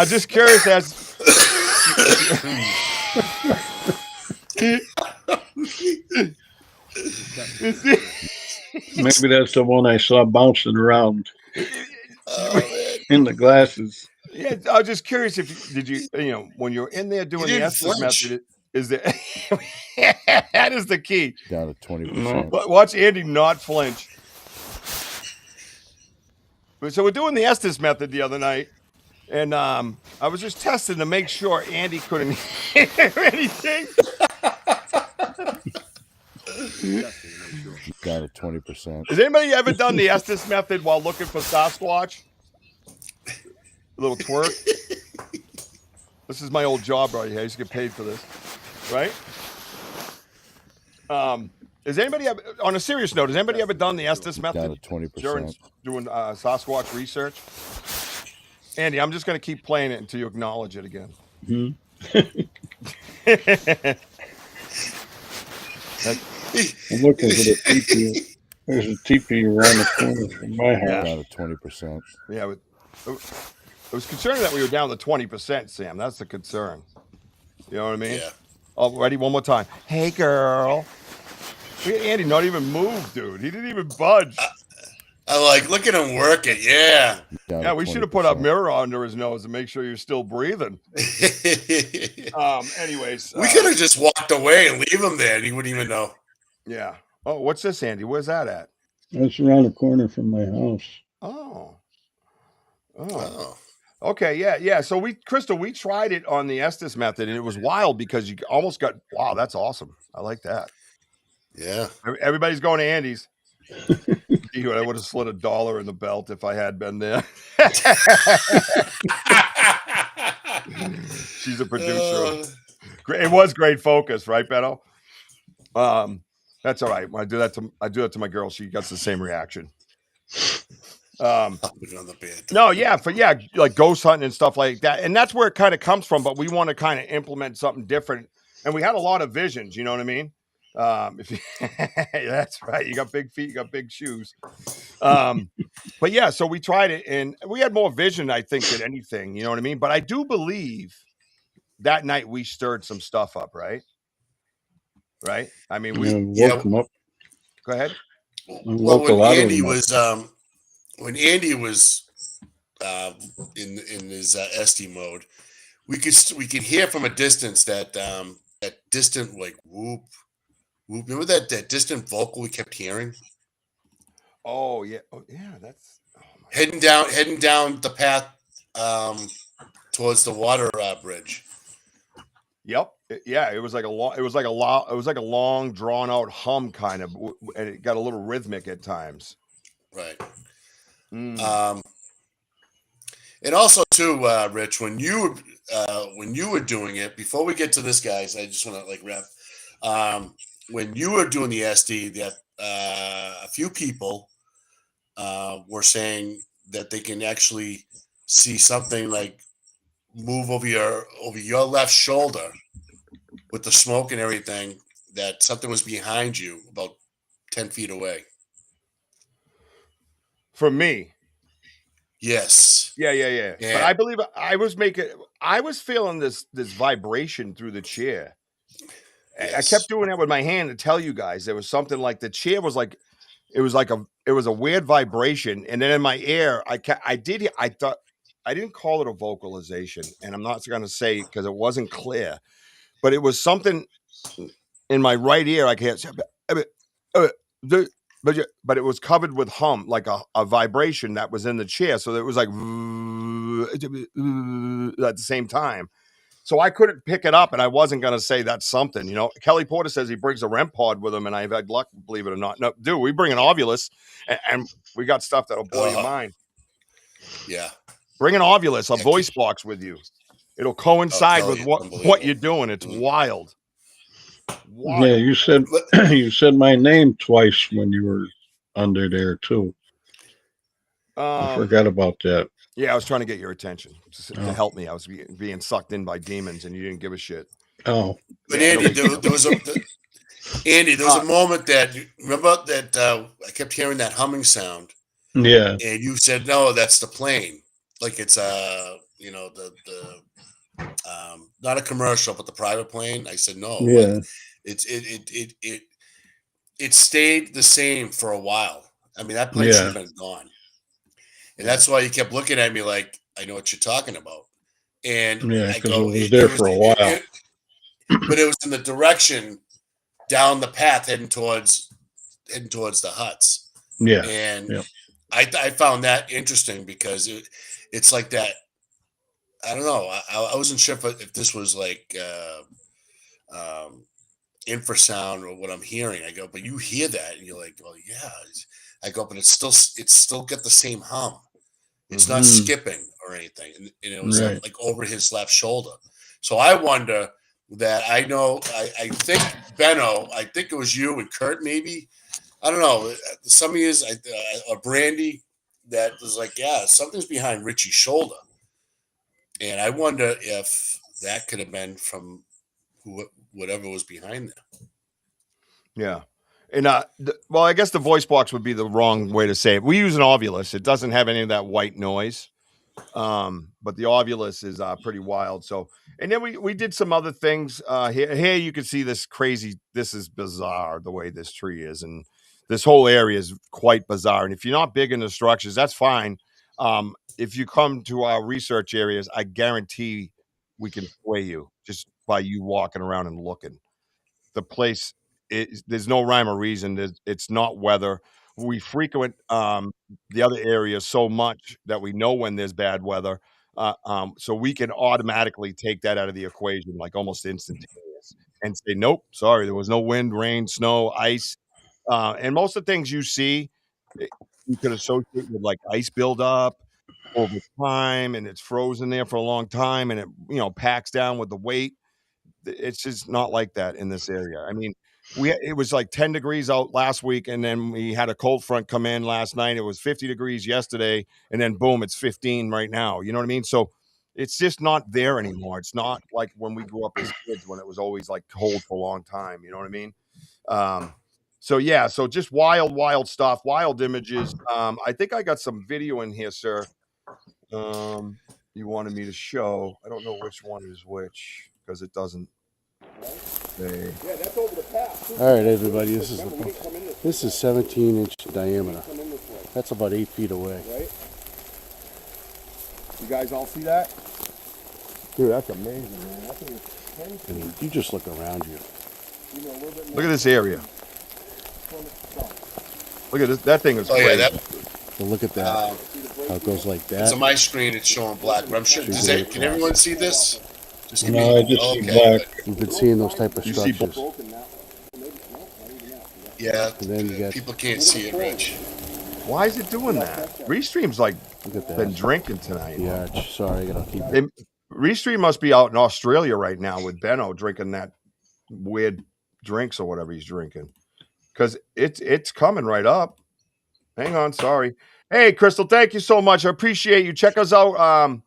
just curious as. Maybe that's the one I saw bouncing around in the glasses. Yeah, I was just curious if did you when you're in there doing the Estes method, is there that is the key. Down to 20%. Watch Andy not flinch. So we're doing the Estes method the other night, and I was just testing to make sure Andy couldn't hear anything. Down to 20%. Has anybody ever done the Estes method while looking for Sasquatch? A little twerk. This is my old job right here. I used to get paid for this, right? Has anybody ever, on a serious note, has anybody ever done the Estes method? Down to 20%. Doing Sasquatch research? Andy, I'm just going to keep playing it until you acknowledge it again. Mm-hmm. I'm looking for the teepee. There's a teepee around the corner from my house. Down to 20%. Yeah, I was concerned that we were down to 20%, Sam. That's the concern. You know what I mean? Yeah. Oh, ready? One more time. Hey, girl. Look at Andy not even move, dude. He didn't even budge. I look at him work it. Yeah. Yeah, we should have put a mirror under his nose to make sure you're still breathing. Anyways. We could have just walked away and leave him there and he wouldn't even know. Yeah. Oh, what's this, Andy? Where's that at? It's around the corner from my house. Oh. Okay, yeah. So Crystal, we tried it on the Estes method, and it was wild because you almost got, wow, that's awesome. I like that. Yeah. Everybody's going to Andy's. I would have slid $1 in the belt if I had been there. She's a producer. It was great focus, right, Beto? That's all right. When I do that to my girl, she gets the same reaction. No, yeah, like ghost hunting and stuff like that, and that's where it kind of comes from. But we want to kind of implement something different, and we had a lot of visions. You know what I mean? That's right. You got big feet, you got big shoes. But yeah, so we tried it, and we had more vision, I think, than anything. You know what I mean? But I do believe that night we stirred some stuff up, right? Right? I mean, we woke them up. Go ahead. Well, when Andy was in his SD mode, we could hear from a distance that distant like whoop. Remember that distant vocal we kept hearing? Oh yeah, that's heading down the path towards the water bridge. Yep. It was like a long drawn out hum kind of, and it got a little rhythmic at times. Right. And also too, Rich, when you were doing it, before we get to this, guys, I just want to wrap. When you were doing the SD, that a few people were saying that they can actually see something like move over your left shoulder with the smoke and everything. That something was behind you about 10 feet away. From me. Yes. Yeah. But I believe I was feeling this vibration through the chair. Yes. I kept doing that with my hand to tell you guys there was something like the chair was like it was a weird vibration, and then in my ear I thought I didn't call it a vocalization, and I'm not going to say because it wasn't clear, but it was something in my right ear. I can't say, but it was covered with hum, like a vibration that was in the chair. So it was like at the same time. So I couldn't pick it up, and I wasn't going to say that's something. You know, Kelly Porter says he brings a REM pod with him, and I've had luck, believe it or not. No, dude, we bring an Ovulus, and we got stuff that'll blow your mind. Yeah. Bring an Ovulus, a voice box with you. It'll coincide with what you're doing. It's wild. Yeah, you said my name twice when you were under there too. I Um, forgot about that. yeah, I was trying to get your attention to Oh. help me. I was being sucked in by demons, and you didn't give a shit. Oh, But Yeah, Andy, there was a moment that remember that I kept hearing that humming sound, yeah, and you said no, that's the plane. Like it's you know the not a commercial, but the private plane. I said no, yeah, but it stayed the same for a while. I mean, that plane should have been gone, and that's why you kept looking at me like I know what you're talking about. And yeah, I because go, it was there for a while. but it was in the direction down the path heading towards the huts. Yeah, And yeah. I found that interesting because it's like that. I don't know. I wasn't sure if this was like infrasound or what I'm hearing. I go, but you hear that and you're like, well, yeah. I go, but it's still got the same hum. It's not skipping or anything. And it was Right. like over his left shoulder. So I wonder that I know, I think Benno, I think it was you and Kurt maybe. I don't know. Some of you, or Brandy, that was like, yeah, something's behind Richie's shoulder. And I wonder if that could have been from whatever was behind there. Yeah. And well, I guess the voice box would be the wrong way to say it. We use an ovulus. It doesn't have any of that white noise. But the ovulus is pretty wild. So, and then we did some other things. Here you can see this crazy. This is bizarre the way this tree is, and this whole area is quite bizarre. And if you're not big into structures, that's fine. If you come to our research areas, I guarantee we can sway you just by you walking around and looking. The place there's no rhyme or reason. It's not weather. We frequent the other areas so much that we know when there's bad weather, so we can automatically take that out of the equation, like almost instantaneous, and say, "Nope, sorry, there was no wind, rain, snow, ice," and most of the things you see, you could associate with like ice buildup over time, and it's frozen there for a long time, and it packs down with the weight. It's just not like that in this area. I mean, it was like 10 degrees out last week, and then we had a cold front come in last night. It was 50 degrees yesterday, and then boom, it's 15 right now. You know what I mean? So it's just not there anymore. It's not like when we grew up as kids when it was always like cold for a long time. You know what I mean? So yeah, so just wild stuff, wild images. I think I got some video in here, sir. You wanted me to show. I don't know which one is which because it doesn't say. Yeah, that's over the path. All right, everybody, this is 17-inch diameter. That's about 8 feet away. Right? You guys all see that? Dude, that's amazing, man. That thing is 10 feet. You just look around you. Look at this area. Look at this. That thing is crazy. Yeah, So look at that. How it goes like that. So my screen, it's showing black. But I'm sure. Can everyone see this? Just give No, I just see black. You've been seeing those type of structures. Yeah, And then you got, people can't see it, Rich. Why is it doing that? Restream's like look at that. been drinking tonight. Yeah, sorry, I gotta keep it. Restream must be out in Australia right now with Benno drinking that weird drinks or whatever he's drinking. Because it's coming right up. Hang on, sorry. Hey, Crystal, thank you so much. I appreciate you. Check us out.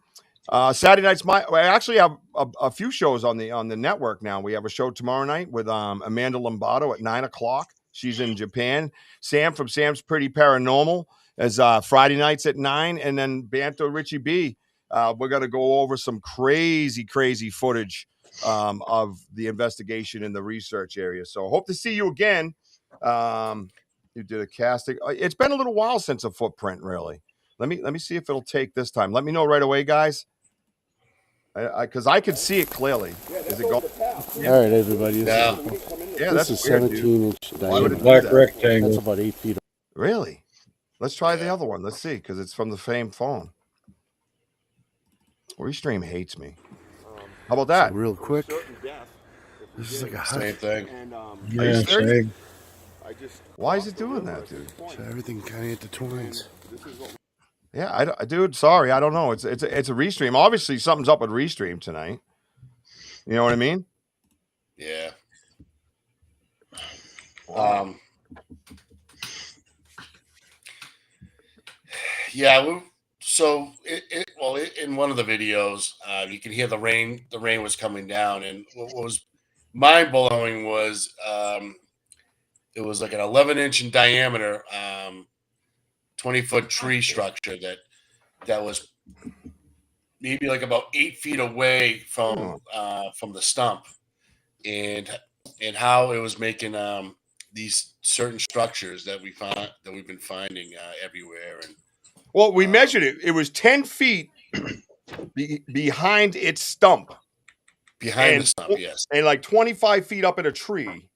Saturday nights. We actually have a few shows on the network now. We have a show tomorrow night with Amanda Lombardo at 9:00. She's in Japan. Sam from Sam's Pretty Paranormal is Friday nights at 9, and then Banter Richie B. We're gonna go over some crazy footage of the investigation in the research area. So hope to see you again. You did a casting. It's been a little while since a footprint, really. Let me see if it'll take this time. Let me know right away, guys. Because I could see it clearly. Is it going? All right, everybody. Yeah, This is 17-inch diameter. Black That's rectangle. about 8 feet. Really? Let's try the other one. Let's see, because it's from the same phone. Restream hates me. How about that? So real quick. This is like a hut. same thing. Yeah, same. Why is it doing that, dude? So everything kind of intertwines. Yeah, dude. Sorry, I don't know. It's a restream. Obviously, something's up with restream tonight. You know what I mean? Yeah. Yeah. So in one of the videos, you can hear the rain. The rain was coming down, and what was mind blowing was it was like an 11-inch in diameter, 20-foot tree structure that was maybe like about 8 feet away from the stump, and how it was making these certain structures that we've been finding everywhere. And well, we measured it. It was 10 feet behind its stump. Behind the stump, yes. And like 25 feet up in a tree.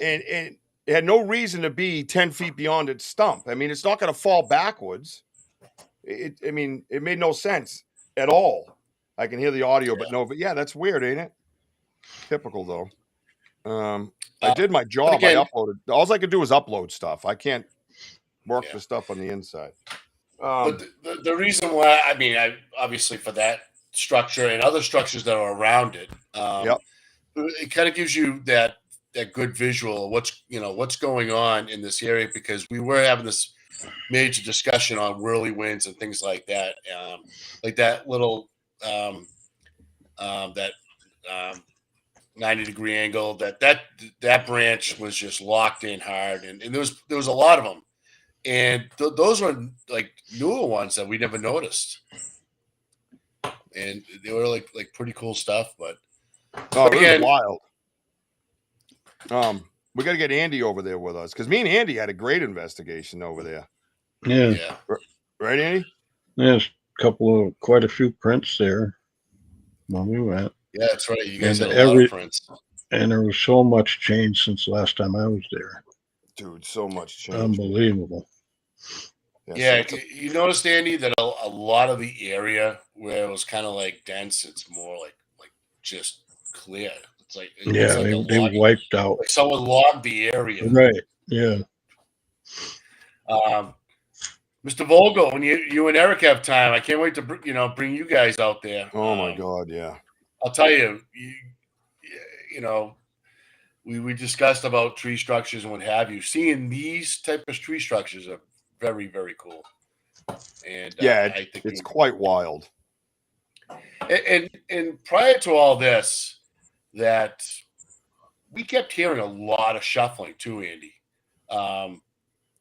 And it had no reason to be 10 feet beyond its stump. I mean, it's not going to fall backwards. It made no sense at all. I can hear the audio, but yeah, that's weird, ain't it? Typical, though. I did my job. Again, I uploaded. All I could do was upload stuff. I can't work the stuff on the inside. But the reason why, I obviously for that structure and other structures that are around it, it kind of gives you that good visual of what's going on in this area, because we were having this major discussion on whirly winds and things like that, like that little 90-degree angle that branch was just locked in hard, and there was a lot of them, and those were like newer ones that we never noticed, and they were like pretty cool stuff. But again, wild. We got to get Andy over there with us, because me and Andy had a great investigation over there. Yeah. Right, Andy? There's quite a few prints there when we went. Yeah, that's right. You guys had a lot of prints. And there was so much change since the last time I was there. Dude, so much change. Unbelievable. Yeah, you noticed, Andy, that a lot of the area where it was kind of like dense, it's more like just clear. It's like they wiped out. Like someone logged the area. Right. Yeah. Mr. Vogel, when you and Eric have time, I can't wait to bring you guys out there. Oh my God, yeah. I'll tell you, we discussed about tree structures and what have you. Seeing these type of tree structures are very, very cool. And I think it's quite wild. And prior to all this, that we kept hearing a lot of shuffling too, Andy.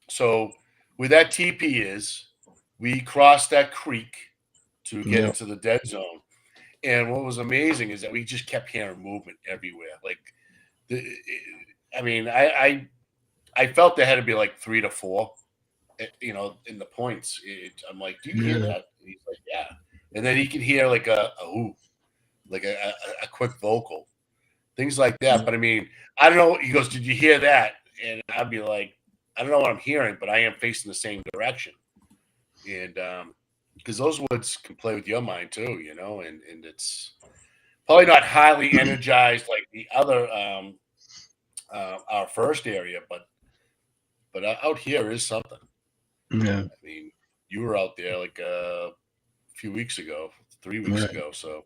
So where that TP is, we crossed that creek to get into the dead zone. And what was amazing is that we just kept hearing movement everywhere. Like, I felt there had to be like 3 to 4, in the points. I'm like, do you hear that? And he's like, yeah. And then he can hear like a ooh, like a quick vocal, things like that. But I don't know. He goes, did you hear that? And I'd be like, I don't know what I'm hearing, but I am facing the same direction. And because those woods can play with your mind too, and it's probably not highly energized like the other our first area, but out here is something. Yeah. You were out there like a few weeks ago, 3 weeks ago. So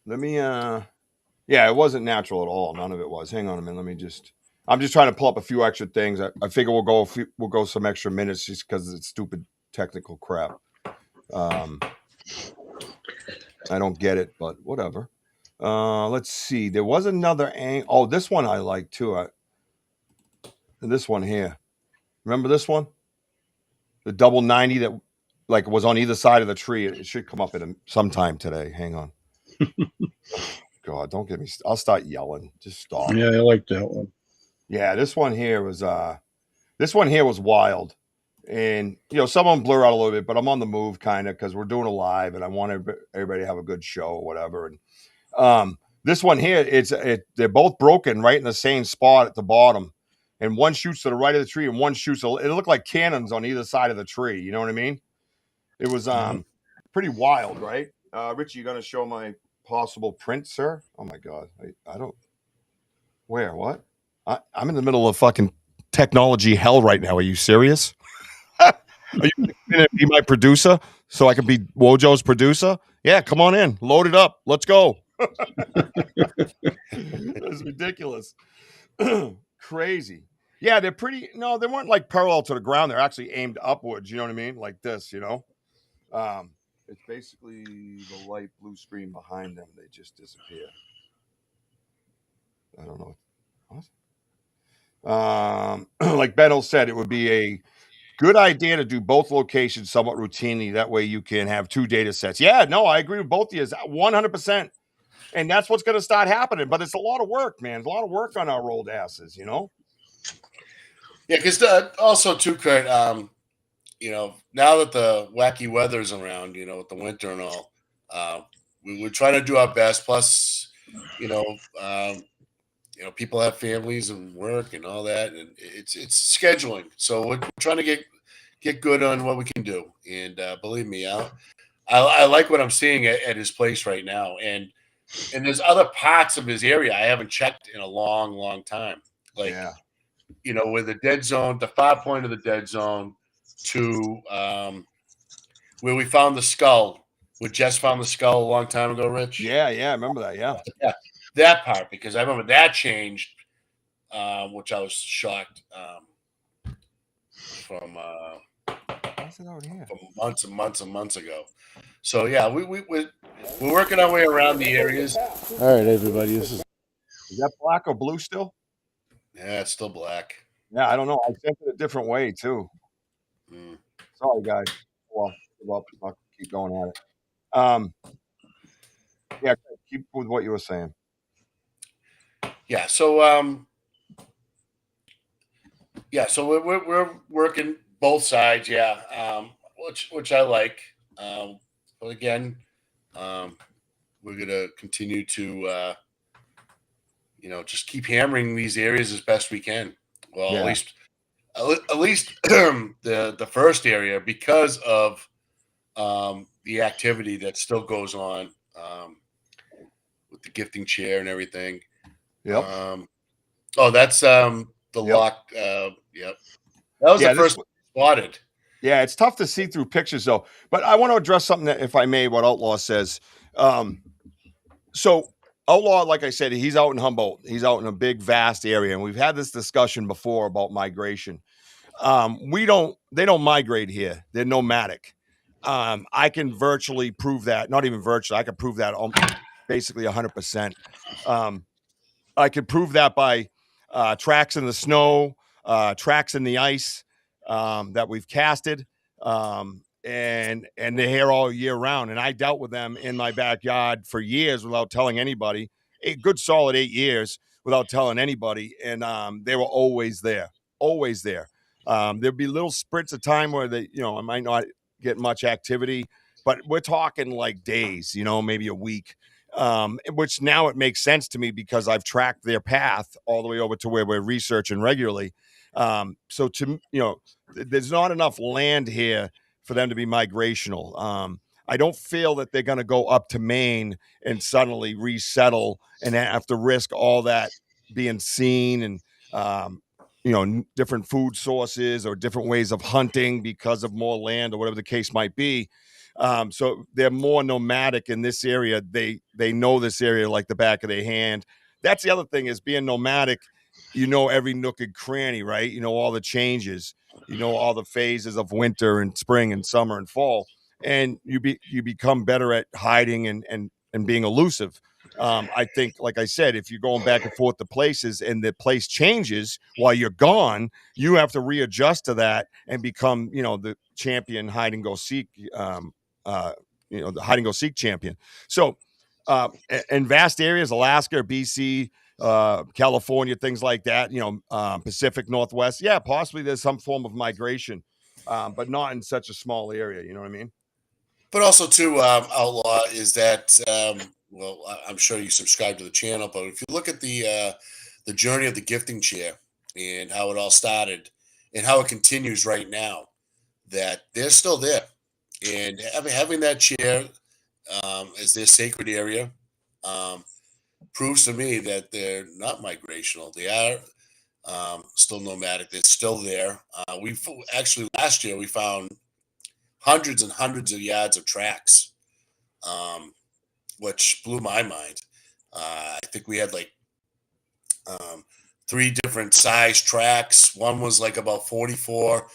let me it wasn't natural at all. None of it was. Hang on a minute. I'm just trying to pull up a few extra things. I figure we'll go some extra minutes just because it's stupid technical crap. I don't get it, but whatever. Let's see. There was another angle. Oh, this one I like too. This one here. Remember this one? The double 90 that like was on either side of the tree. It should come up sometime today. Hang on. God, don't get me. I'll start yelling. Just stop. Yeah, I like that one. Yeah, this one here was wild, and some of them blur out a little bit, but I'm on the move kind of because we're doing a live, and I want everybody to have a good show or whatever. And this one here, they're both broken right in the same spot at the bottom, and one shoots to the right of the tree, and one shoots. It looked like cannons on either side of the tree. You know what I mean? It was pretty wild, right? Richie, you gonna show my possible print, sir? Oh my God, I don't. Where? What? I'm in the middle of fucking technology hell right now. Are you serious? Are you going to be my producer so I can be Wojo's producer? Yeah, come on in. Load it up. Let's go. That's ridiculous. Crazy. Yeah, they're pretty. No, they weren't like parallel to the ground. They're actually aimed upwards. You know what I mean? Like this. It's basically the light blue screen behind them. They just disappear. I don't know. What? Like Benno said, it would be a good idea to do both locations somewhat routinely. That way you can have 2 data sets. Yeah, no, I agree with both of you. 100%. And that's what's going to start happening. But it's a lot of work, man. It's a lot of work on our old asses, Yeah, because also too, Kurt, now that the wacky weather's around, with the winter and all, we're trying to do our best. Plus, people have families and work and all that, and it's scheduling. So we're trying to get good on what we can do. And believe me, I like what I'm seeing at his place right now. And there's other parts of his area I haven't checked in a long, long time. Like, where the dead zone, the far point of the dead zone to where we found the skull. We just found the skull a long time ago, Rich. Yeah, I remember that. Yeah, that part, because I remember that changed, which I was shocked from months and months and months ago. So yeah, we're working our way around the areas. All right, everybody, is that black or blue still? Yeah, it's still black. Yeah, I don't know. I sent it a different way too. Sorry, guys. Well, I'll keep going at it. Yeah, keep with what you were saying. Yeah, so we're working both sides, which I like. But again, we're gonna continue to just keep hammering these areas as best we can. Well, at least the first area, because of the activity that still goes on with the gifting chair and everything. Yep. That's the lock. Yep. That was the first one spotted. Yeah, it's tough to see through pictures though. But I want to address something that, if I may, what Outlaw says. So Outlaw, like I said, he's out in Humboldt. He's out in a big, vast area, and we've had this discussion before about migration. They don't migrate here. They're nomadic. I can virtually prove that. Not even virtually. I can prove that basically 100%. I could prove that by tracks in the snow, tracks in the ice that we've casted, and they're here all year round. And I dealt with them in my backyard for years without telling anybody. A good solid 8 years without telling anybody, and they were always there, always there. There'd be little sprints of time where I might not get much activity, but we're talking like days, maybe a week. Which now it makes sense to me because I've tracked their path all the way over to where we're researching regularly. So there's not enough land here for them to be migrational. I don't feel that they're going to go up to Maine and suddenly resettle and have to risk all that being seen and, different food sources or different ways of hunting because of more land or whatever the case might be. So they're more nomadic in this area. They know this area like the back of their hand. That's the other thing, is being nomadic. Every nook and cranny, right? All the changes, all the phases of winter and spring and summer and fall, and you become better at hiding and being elusive. I think, like I said, if you're going back and forth to places and the place changes while you're gone, you have to readjust to that and become, the champion hide and go seek, the hide and go seek champion. So, in vast areas, Alaska, BC, California, things like that, Pacific Northwest. Yeah, possibly there's some form of migration, but not in such a small area. You know what I mean? But also too, Outlaw, is that, I'm sure you subscribe to the channel, but if you look at the journey of the gifting chair and how it all started and how it continues right now, that they're still there. And having that chair as their sacred area proves to me that they're not migrational. They are still nomadic. They're still there. We actually, last year, we found hundreds and hundreds of yards of tracks, which blew my mind. I think we had like 3 different size tracks. One was like about 44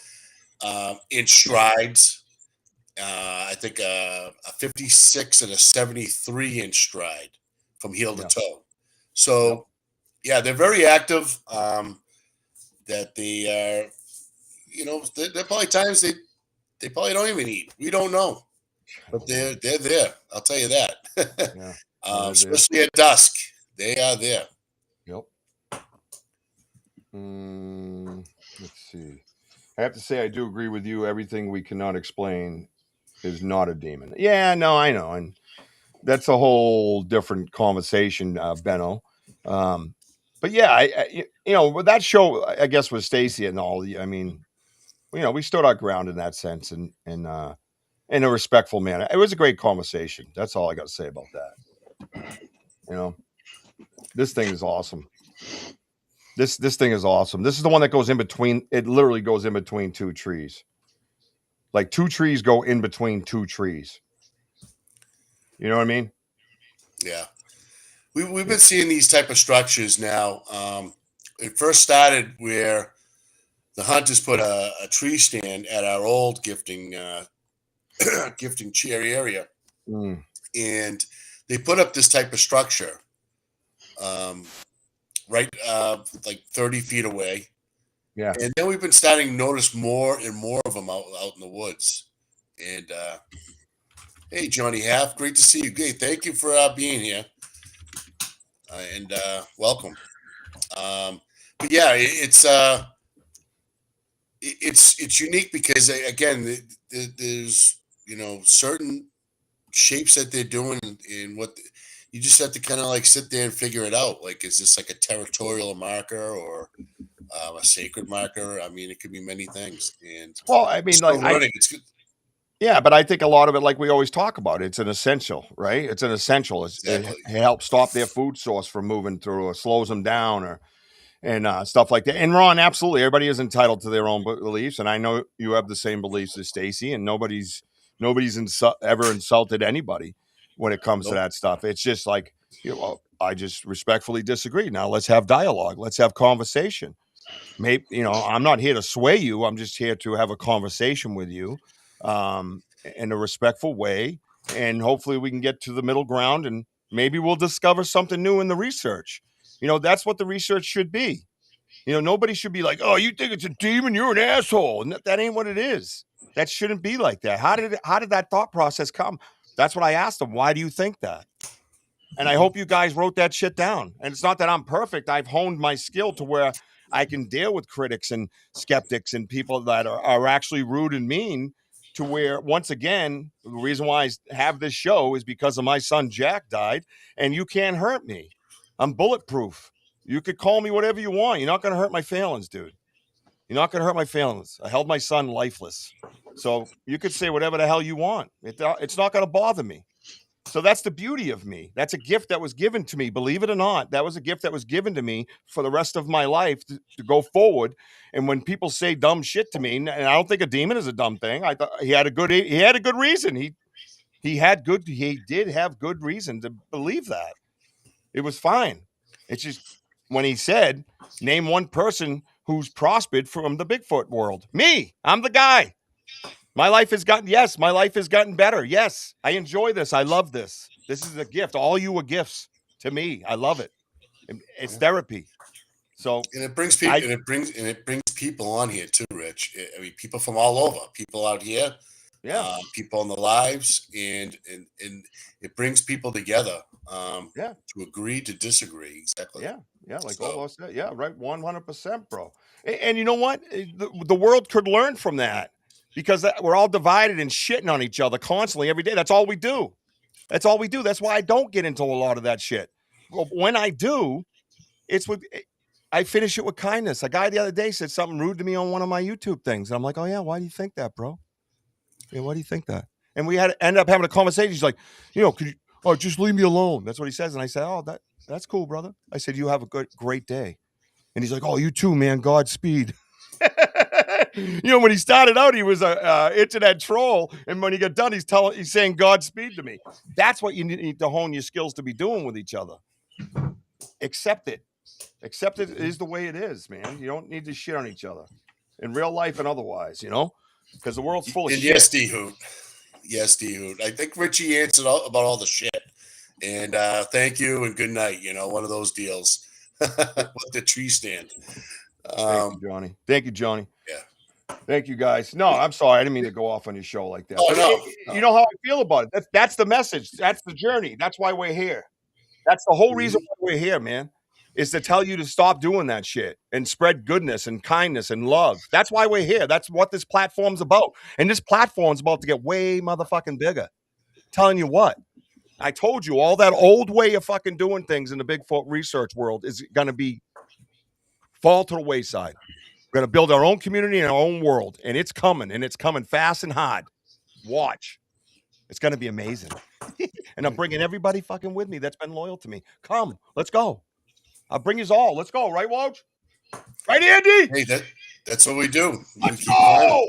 inch strides. I think a 56 and a 73 inch stride from heel to toe. So, yeah, they're very active. That they are, there are probably times they probably don't even eat. We don't know, but they're there. I'll tell you that. Yeah. Especially at dusk, they are there. Yep. Let's see. I have to say, I do agree with you. Everything we cannot explain is not a demon. Yeah, no, I know. And that's a whole different conversation, Benno. But yeah, with that show, I guess with Stacy and all, I mean, we stood our ground in that sense and in a respectful manner. It was a great conversation. That's all I got to say about that. This thing is awesome. This thing is awesome. This is the one that goes in between. It literally goes in between 2 trees. Like 2 trees go in between 2 trees. You know what I mean? Yeah. We've been seeing these type of structures now. It first started where the hunters put a tree stand at our old gifting chair area. And they put up this type of structure right like 30 feet away. Yeah. And then we've been starting to notice more and more of them out in the woods. And hey, Johnny Half, great to see you. Hey, thank you for being here. And welcome. But yeah, it's unique because again, there's certain shapes that they're doing and what you just have to kind of like sit there and figure it out. Like, is this like a territorial marker or a sacred marker? I mean, it could be many things. And well, I mean, it's good. Yeah, but I think a lot of it, like we always talk about, it's an essential, right? It's an essential. It helps stop their food source from moving through, or slows them down, and stuff like that. And Ron, absolutely, everybody is entitled to their own beliefs, and I know you have the same beliefs as Stacy, and nobody's ever insulted anybody when it comes to that stuff. It's just like, I just respectfully disagree. Now let's have dialogue. Let's have conversation. Maybe, I'm not here to sway you. I'm just here to have a conversation with you. In a respectful way, and hopefully we can get to the middle ground, and maybe we'll discover something new in the research. That's what the research should be. Nobody should be like, oh, you think it's a demon, you're an asshole. And that ain't what it is. That shouldn't be like that. How did that thought process come? That's what I asked them. Why do you think that? And I hope you guys wrote that shit down. And it's not that I'm perfect. I've honed my skill to where I can deal with critics and skeptics and people that are actually rude and mean, to where, once again, the reason why I have this show is because of my son Jack died, and you can't hurt me. I'm bulletproof. You could call me whatever you want. You're not going to hurt my feelings, dude. You're not going to hurt my feelings. I held my son lifeless. So you could say whatever the hell you want. It's not going to bother me. So that's the beauty of me. That's a gift that was given to me. Believe it or not, that was a gift that was given to me for the rest of my life to go forward. And when people say dumb shit to me, and I don't think a demon is a dumb thing. I thought he had a good reason. He did have good reason to believe that. It was fine. It's just when he said, name one person who's prospered from the Bigfoot world. Me, I'm the guy. My life has gotten better. Yes, I enjoy this. I love this. This is a gift. All you are gifts to me. I love it. It's therapy. So, and it brings people, it brings people on here too, Rich. I mean, people from all over, people out here, people in the lives, and it brings people together. To agree to disagree. Exactly. Yeah, like all said. Yeah, right. 100%, bro. And you know what? The world could learn from that. Because we're all divided and shitting on each other constantly every day. That's all we do. That's why I don't get into a lot of that shit. Well, when I do, I finish it with kindness. A guy the other day said something rude to me on one of my YouTube things. And I'm like, oh, yeah, why do you think that, bro? Yeah, why do you think that? And we end up having a conversation. He's like, could you, just leave me alone. That's what he says. And I said, oh, that's cool, brother. I said, you have a great day. And he's like, oh, you too, man. Godspeed. When he started out, he was a internet troll, and when he got done, he's saying Godspeed to me. That's what you need to hone your skills to be doing with each other. Accept it. Accept it is the way it is, man. You don't need to shit on each other in real life and otherwise, because the world's full of And shit. yes, D-Hoot. Yes, D-Hoot. I think Richie answered about all the shit. And thank you and good night. One of those deals with the tree stand. Thank you, Johnny. Thank you, Johnny. Yeah. Thank you, guys. No, I'm sorry. I didn't mean to go off on your show like that. Oh, But no. You know how I feel about it. That's the message. That's the journey. That's why we're here. That's the whole reason why we're here, man, is to tell you to stop doing that shit and spread goodness and kindness and love. That's why we're here. That's what this platform's about. And this platform's about to get way motherfucking bigger. Telling you what, I told you all that old way of fucking doing things in the Bigfoot research world is going to fall to the wayside. We're going to build our own community and our own world, and it's coming fast and hard. Watch. It's going to be amazing. And I'm bringing everybody fucking with me that's been loyal to me. Come, let's go. I'll bring you all. Let's go. Right, Woj? Right, Andy? Hey, that's what we do. Let's go.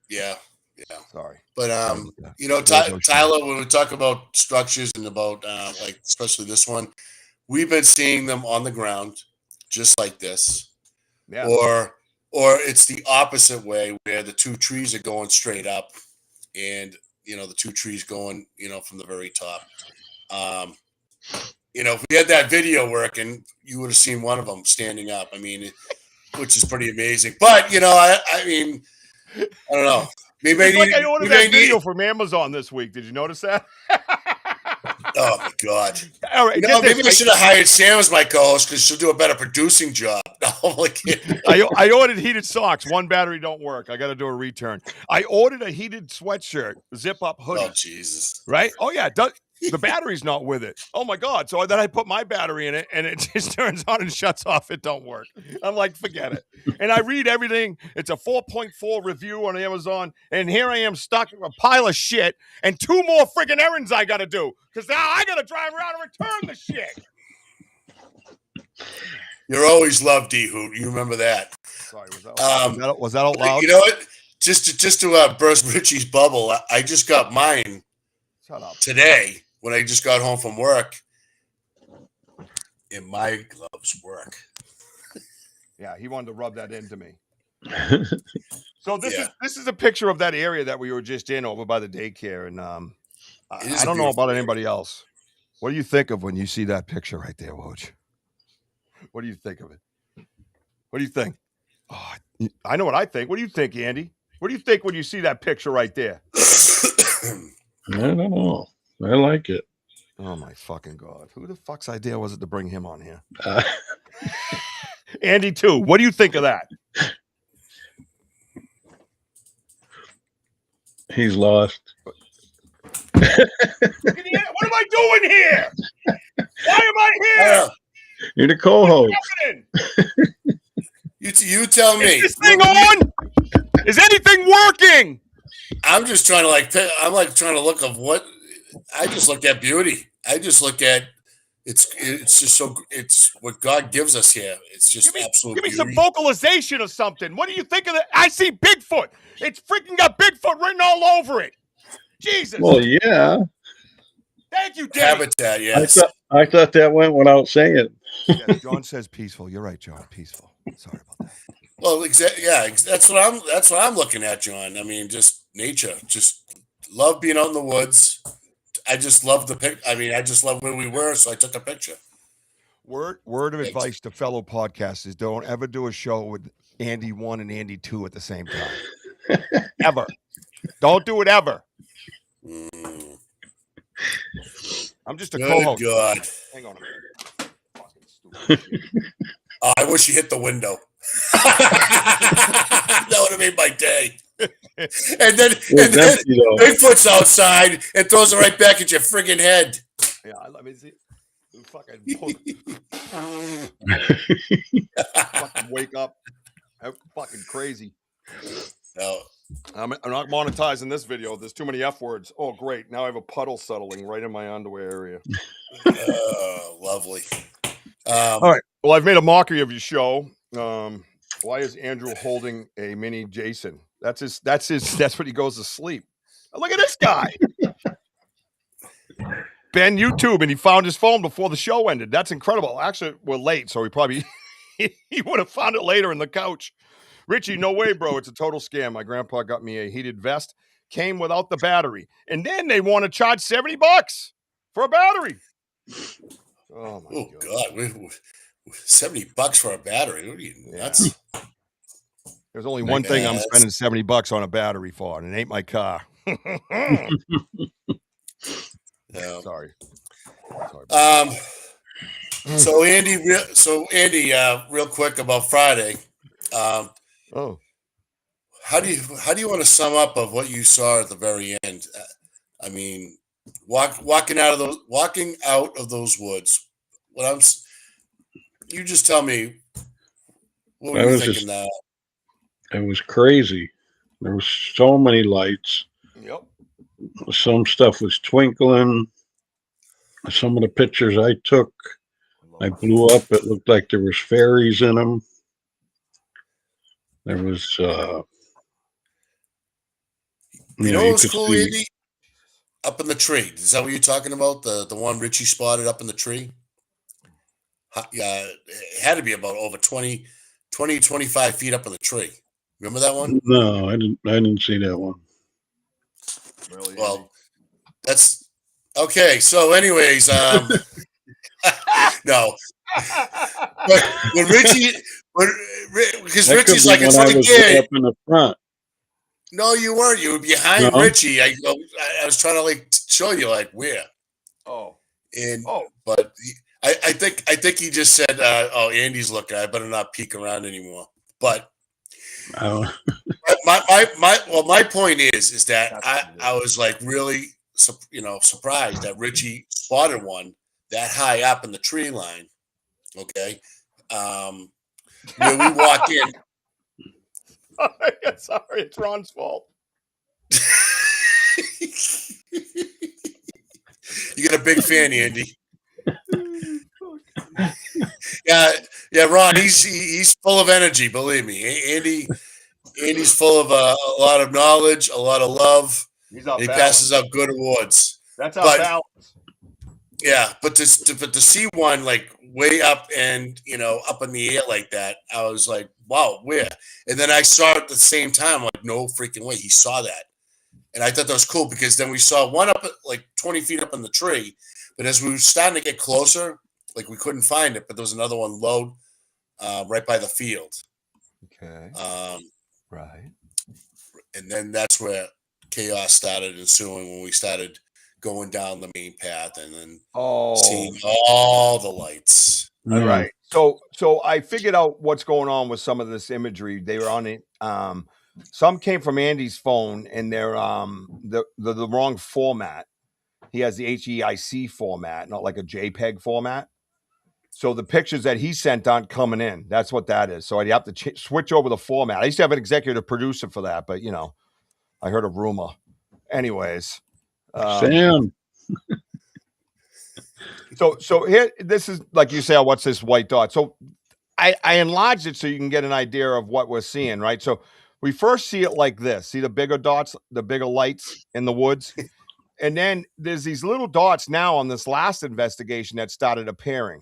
Yeah. Sorry. But, Tyler, when we talk about structures and about, especially this one, we've been seeing them on the ground just like this. Yeah. Or it's the opposite way where the two trees are going straight up and, the two trees going, from the very top. If we had that video working, you would have seen one of them standing up. I mean, which is pretty amazing. But, I mean, I don't know. Maybe I ordered that video from Amazon this week. Did you notice that? Oh my God! All right, maybe I should have hired Sam as my co-host because she'll do a better producing job. No, I'm like, I ordered heated socks. One battery don't work. I got to do a return. I ordered a heated sweatshirt, zip up hoodie. Oh Jesus! Right? Oh yeah, the battery's not with it. Oh my God! So then I put my battery in it, and it just turns on and shuts off. It don't work. I'm like, forget it. And I read everything. It's a 4.4 review on Amazon, and here I am stuck in a pile of shit, and 2 more friggin' errands I got to do because now I got to drive around and return the shit. You're always loved, D-Hoot. You remember that? Sorry, was that out loud? You know what? Just to burst Richie's bubble, I just got mine today when I just got home from work, and my gloves work. Yeah, he wanted to rub that into me. So this is a picture of that area that we were just in over by the daycare, and I don't know about anybody else. What do you think of when you see that picture right there, Woj? What do you think of it? What do you think? Oh, I know what I think. What do you think, Andy? What do you think when you see that picture right there? I don't know. I like it. Oh my fucking God! Who the fuck's idea was it to bring him on here? Andy too. What do you think of that? He's lost. What am I doing here? Why am I here? You're the co-host. You tell me. Is this thing on? Is anything working? I'm just trying to I'm trying to look of what. I just look at beauty. I just look at it's just so it's what God gives us here. It's just absolute. Give me beauty. some vocalization or something. What do you think of that? I see Bigfoot. It's freaking got Bigfoot written all over it. Jesus. Well, yeah. Thank you, Dave. Habitat, yes. I thought that went without saying. Yeah, John says peaceful. You're right, John. Peaceful. Sorry about that. Well, that's what I'm looking at, John. I mean, just nature. Just love being out in the woods. I just love the pic. I mean, I just love where we were, so I took a picture. Word of advice to fellow podcasters: don't ever do a show with Andy 1 and Andy 2 at the same time. Ever. Don't do it ever. I'm just a co-host. God. Hang on a minute. Fucking stupid. I wish you hit the window. That would have made my day. And then Bigfoot's outside and throws it right back at your friggin' head. Yeah, let me see. Fucking wake up. I'm fucking crazy. No. I'm not monetizing this video. There's too many F words. Oh, great. Now I have a puddle settling right in my underwear area. Lovely. All right. Well, I've made a mockery of your show. Why is Andrew holding a mini Jason? That's what he goes to sleep. Look at this guy. Ben YouTube, and he found his phone before the show ended. That's incredible. Actually, we're late, so he probably he would have found it later in the couch. Richie, no way, bro. It's a total scam. My grandpa got me a heated vest, came without the battery, and then they want to charge $70 for a battery. Oh my God. $70 for a battery. What are you nuts? There's only one thing I'm spending $70 on a battery for, and it ain't my car. No. Sorry. So Andy, real quick about Friday. How do you want to sum up of what you saw at the very end? I mean, walking out of those woods. You just tell me. What were you thinking now? It was crazy. There was so many lights. Yep. Some stuff was twinkling. Some of the pictures I took, I blew up. It looked like there was fairies in them. There was, you know what was cool, Andy? Up in the tree. Is that what you're talking about? The one Richie spotted up in the tree? It had to be about over 20, 25 feet up in the tree. Remember that one? No, I didn't see that one. Really? Well, that's okay. So, anyways, no. But when because Richie's like, it's for the kid. Up in the front. No, you weren't. You were behind Richie. I was trying to like show you like where. But I think he just said, Andy's looking. I better not peek around anymore. But my point is that I was like really surprised that Richie spotted one that high up in the tree line. Okay, where we walk in. Sorry, it's Ron's fault. You got a big fan, Andy. Yeah, Ron. He's full of energy. Believe me, Andy's full of a lot of knowledge, a lot of love. He passes out good awards. That's our balance. Yeah, but to see one like way up and up in the air like that, I was like, wow, where? And then I saw it at the same time, like no freaking way he saw that, and I thought that was cool because then we saw one up at like 20 feet up in the tree, but as we were starting to get closer, like we couldn't find it, but there was another one low, right by the field. Okay. Right. And then that's where chaos started ensuing when we started going down the main path and then seeing all the lights. All right. So I figured out what's going on with some of this imagery. They were on it. Some came from Andy's phone, and they're the wrong format. He has the HEIC format, not like a JPEG format. So the pictures that he sent aren't coming in. That's what that is. So I'd have to switch over the format. I used to have an executive producer for that, but I heard a rumor. Anyways, Sam. So here, this is like you say. What's this white dot? So I enlarged it so you can get an idea of what we're seeing, right? So we first see it like this. See the bigger dots, the bigger lights in the woods, and then there's these little dots now on this last investigation that started appearing.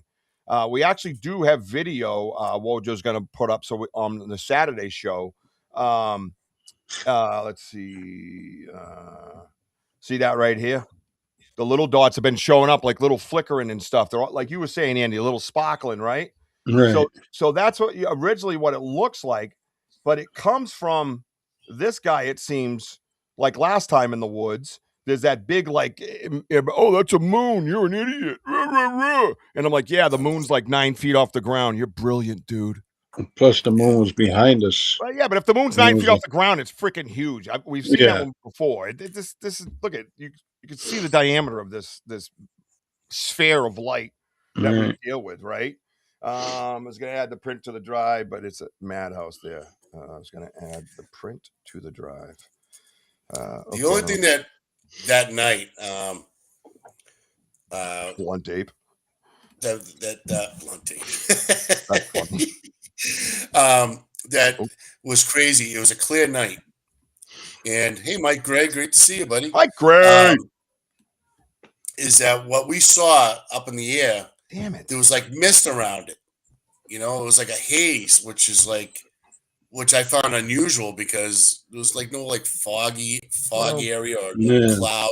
We actually do have video. Wojo's going to put up on the Saturday show. Let's see. See that right here? The little dots have been showing up like little flickering and stuff. They're like you were saying, Andy, a little sparkling, right? Right. So that's what originally what it looks like, but it comes from this guy. It seems like last time in the woods. There's that big like, that's a moon. You're an idiot. And I'm like, yeah, the moon's like 9 feet off the ground. You're brilliant, dude. Plus the moon was behind us. Well, yeah, but if the moon's 9 feet off the ground, it's freaking huge. We've seen that one before. This is look at you can see the diameter of this sphere of light that we deal with, right? I was gonna add the print to the drive, but it's a madhouse there. I was gonna add the print to the drive. The only thing that night, blunt tape. That blunt tape. That's funny. That was crazy. It was a clear night. And hey, Mike Gregg, great to see you, buddy. Mike Gregg. is that what we saw up in the air, Damn it. there was like mist around it. You know, it was like a haze, which I found unusual because there was like no like foggy area or no Yeah. cloud.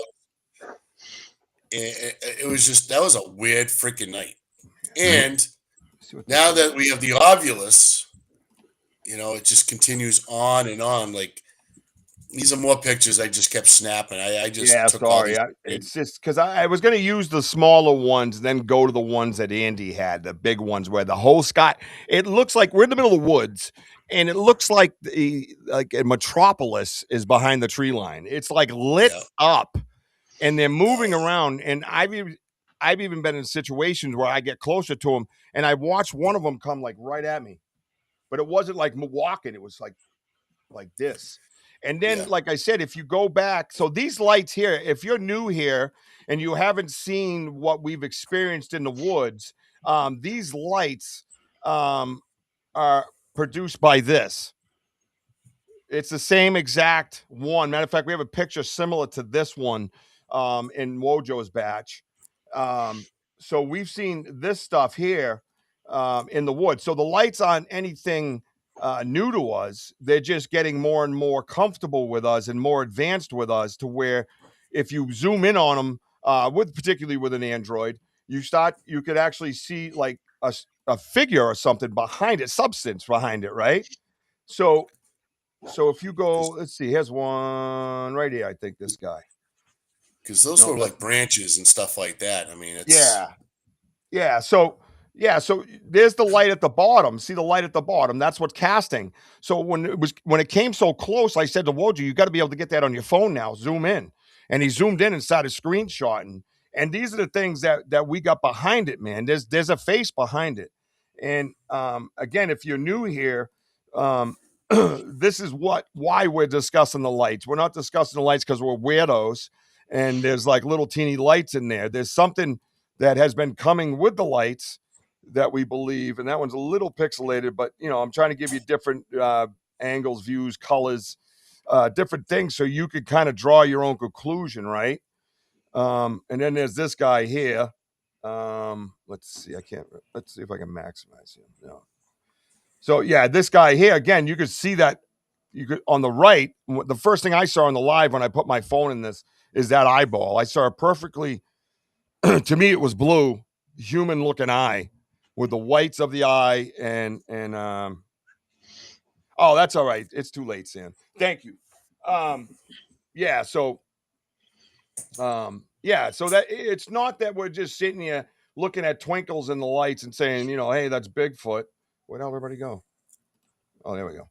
It was just, that was a weird freaking night. And See what now this is. that we have the Ovulus, you know, it just continues on and on. Like, these are more pictures I just kept snapping. I just Yeah, took all sorry. these. It's just because I was going to use the smaller ones, then go to the ones that Andy had, the big ones where the whole sky. It looks like we're in the middle of the woods, and it looks like a metropolis is behind the tree line. It's like lit Yeah. up, and they're moving around. And I've even been in situations where I get closer to them, and I watched one of them come like right at me, but it wasn't like walking. It was like this. And then, Yeah. like I said, if you go back, so these lights here, if you're new here and you haven't seen what we've experienced in the woods, these lights are produced by this. It's the same exact one. Matter of fact, we have a picture similar to this one in Wojo's batch. So we've seen this stuff here in the woods. So the lights aren't anything new to us. They're just getting more and more comfortable with us and more advanced with us, to where if you zoom in on them, particularly with an Android, you could actually see like a figure or something behind it, substance behind it, right? So if you go, let's see, here's one right here. I think this guy. Because those were like branches and stuff like that. I mean, it's Yeah. So there's the light at the bottom. See the light at the bottom? That's what's casting. So when it came so close, I said to Wojo, you got to be able to get that on your phone now. Zoom in. And he zoomed in and started screenshotting. And these are the things that we got behind it, man. There's a face behind it. And again, if you're new here, this is why we're discussing the lights. We're not discussing the lights because we're weirdos and there's like little teeny lights in there. There's something that has been coming with the lights that we believe, and that one's a little pixelated, but you know, I'm trying to give you different angles, views, colors, different things, so you could kind of draw your own conclusion, right? And then there's this guy here. Let's see if I can maximize him. No. So yeah, this guy here, again, you could see that on the right. The first thing I saw in the live when I put my phone in this is that eyeball. I saw it perfectly. To me, it was blue, human looking eye with the whites of the eye and oh, that's all right. It's too late, Sam. Thank you. Yeah. So that it's not that we're just sitting here looking at twinkles in the lights and saying, you know, hey, that's Bigfoot. Where'd everybody go? Oh, there we go.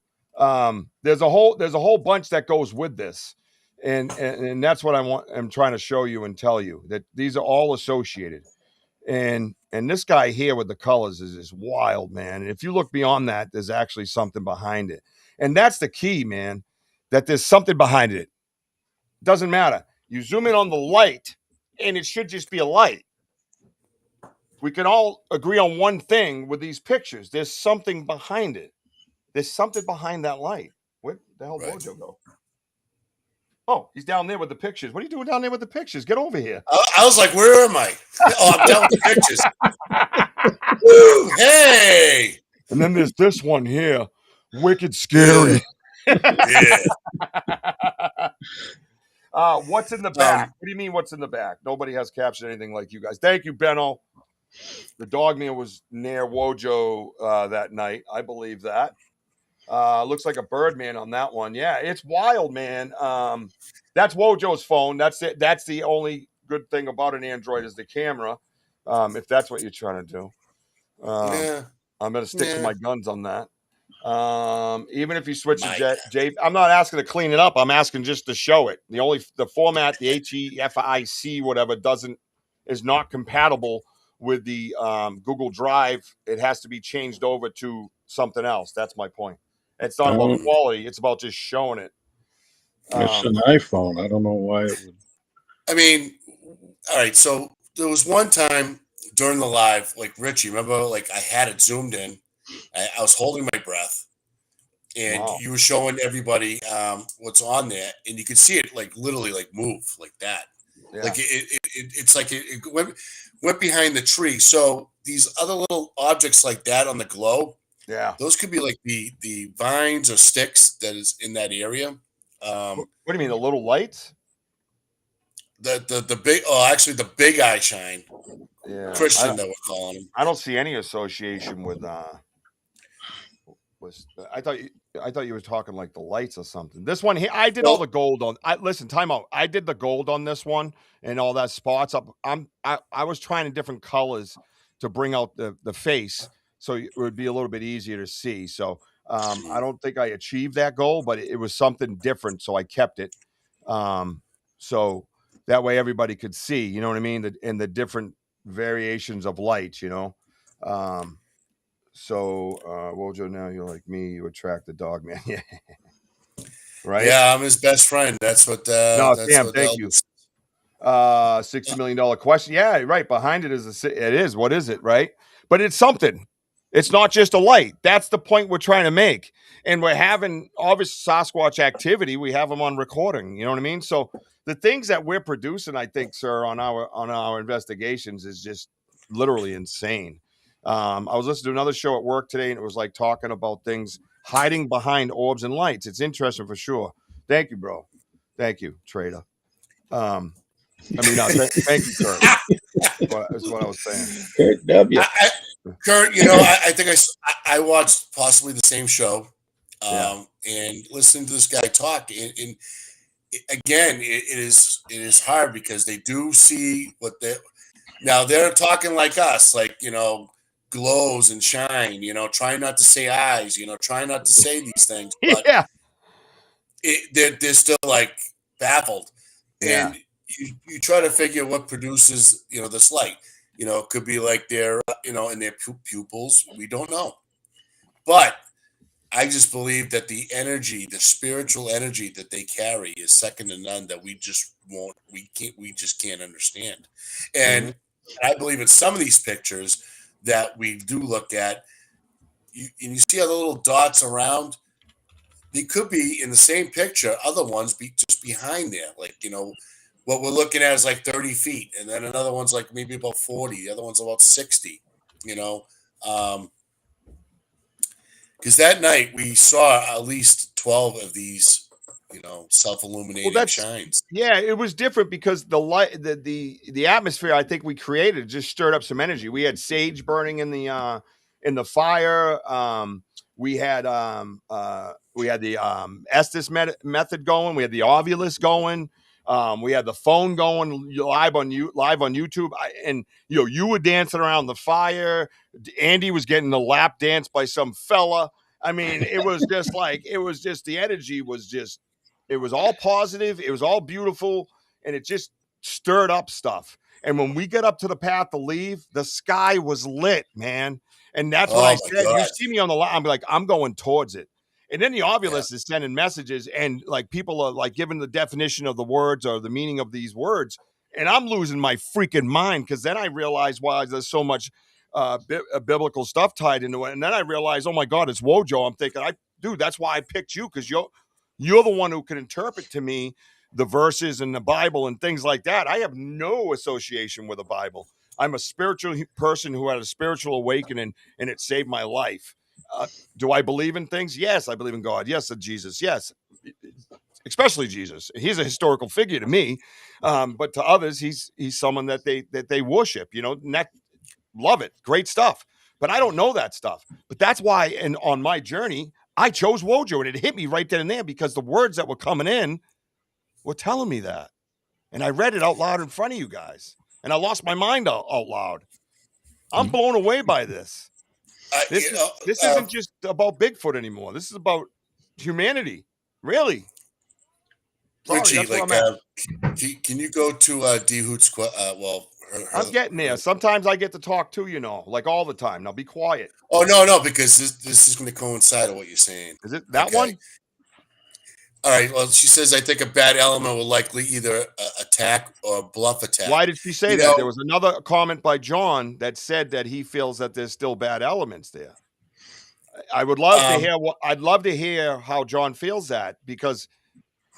There's a whole bunch that goes with this. And that's what I'm trying to show you and tell you, that these are all associated. And this guy here with the colors is wild, man. And if you look beyond that, there's actually something behind it. And that's the key, man, that there's something behind it. Doesn't matter. You zoom in on the light and it should just be a light. We can all agree on one thing with these pictures. There's something behind it. There's something behind that light. Where the hell did Wojo go? Oh, he's down there with the pictures. What are you doing down there with the pictures? Get over here. I was like, where am I? Oh, I'm down with the pictures. Woo, hey. And then there's this one here. Wicked scary. Yeah. What's in the back? What do you mean what's in the back? Nobody has captured anything like you guys. Thank you, Benno. The dog man was near Wojo that night. I believe that. Looks like a Birdman on that one. Yeah, it's wild, man. That's Wojo's phone. That's it. That's the only good thing about an Android is the camera. If that's what you're trying to do. I'm going to stick to my guns on that. Even if you switch to J, I'm not asking to clean it up. I'm asking just to show it. The format, the HEFIC, whatever, is not compatible with the Google Drive. It has to be changed over to something else. That's my point. It's not about quality. It's about just showing it. It's an iPhone. I don't know why it would. I mean, all right. So there was one time during the live, like Richie, remember, like I had it zoomed in. I was holding my breath, and you were showing everybody what's on there, and you could see it like literally like move like that. Yeah. Like it's like it went behind the tree. So these other little objects like that on the glow, Yeah. those could be like the vines or sticks that is in that area. What do you mean, the little lights? The big actually the big eye shine. Yeah. Christian that we're calling him. I don't see any association with I thought you were talking like the lights or something. This one here, I did all the gold on. Listen, time out. I did the gold on this one and all that spots up. I was trying in different colors to bring out the face, so it would be a little bit easier to see. So I don't think I achieved that goal, but it was something different, so I kept it. So that way everybody could see. You know what I mean? And the different variations of lights. You know. So, Wojo, now you're like me, you attract the dog man. Yeah. Right? Yeah, I'm his best friend. That's what no, that's Sam, what thank you. $60 million question. Yeah, right. Behind it is what is it, right? But it's something. It's not just a light. That's the point we're trying to make. And we're having obvious Sasquatch activity. We have them on recording. You know what I mean? So the things that we're producing, I think, sir, on our investigations is just literally insane. I was listening to another show at work today, and it was like talking about things hiding behind orbs and lights. It's interesting for sure. Thank you, bro. Thank you, Trader. Thank you, Kurt. That's what I was saying. Kurt W. Kurt, I think I watched possibly the same show, and listening to this guy talk, and again, it is hard because they do see what they're talking like us, like glows and shine, trying not to say eyes, trying not to say these things, but they're still like baffled. And you try to figure what produces, this light. It could be like their, in their pupils. We don't know. But I just believe that the energy, the spiritual energy that they carry is second to none, that we just can't understand. And I believe in some of these pictures that we do look at, and you see other little dots around, they could be in the same picture, other ones be just behind there. Like, what we're looking at is like 30 feet, and then another one's like maybe about 40, the other one's about 60, because that night we saw at least 12 of these, self-illuminating shines. Yeah, it was different because the light, the atmosphere I think we created just stirred up some energy. We had sage burning in the fire. We had the Estes method going. We had the Ovulus going. We had the phone going live on YouTube, and you were dancing around the fire. Andy was getting a lap dance by some fella. I mean, it was just the energy was just. It was all positive. It was all beautiful, and it just stirred up stuff. And when we get up to the path to leave, the sky was lit, man. And that's what I said. God. You see me on the line, I'm like, I'm going towards it. And then the Ovulus is sending messages, and like people are like giving the definition of the words or the meaning of these words. And I'm losing my freaking mind, because then I realize why there's so much biblical stuff tied into it. And then I realize, oh my God, it's Wojo. I'm thinking, dude, that's why I picked you, because you're the one who can interpret to me the verses in the Bible and things like that. I have no association with the Bible. I'm a spiritual person who had a spiritual awakening, and it saved my life. Do I believe in things? Yes, I believe in God. Yes, in Jesus. Yes, especially Jesus. He's a historical figure to me, but to others, he's someone that they worship. Love it, great stuff. But I don't know that stuff. But that's why, and on my journey, I chose Wojo, and it hit me right then and there, because the words that were coming in were telling me that. And I read it out loud in front of you guys, and I lost my mind out loud. I'm blown away by this. This isn't just about Bigfoot anymore. This is about humanity, really. Richie, can you go to D Hoot's? I'm getting there. Sometimes I get to talk too, like all the time. Now be quiet. Oh no, because this is going to coincide with what you're saying. Is it that one? All right. Well, she says, I think a bad element will likely either attack or bluff attack. Why did she say that? There was another comment by John that said that he feels that there's still bad elements there. I would love to hear I'd love to hear how John feels that, because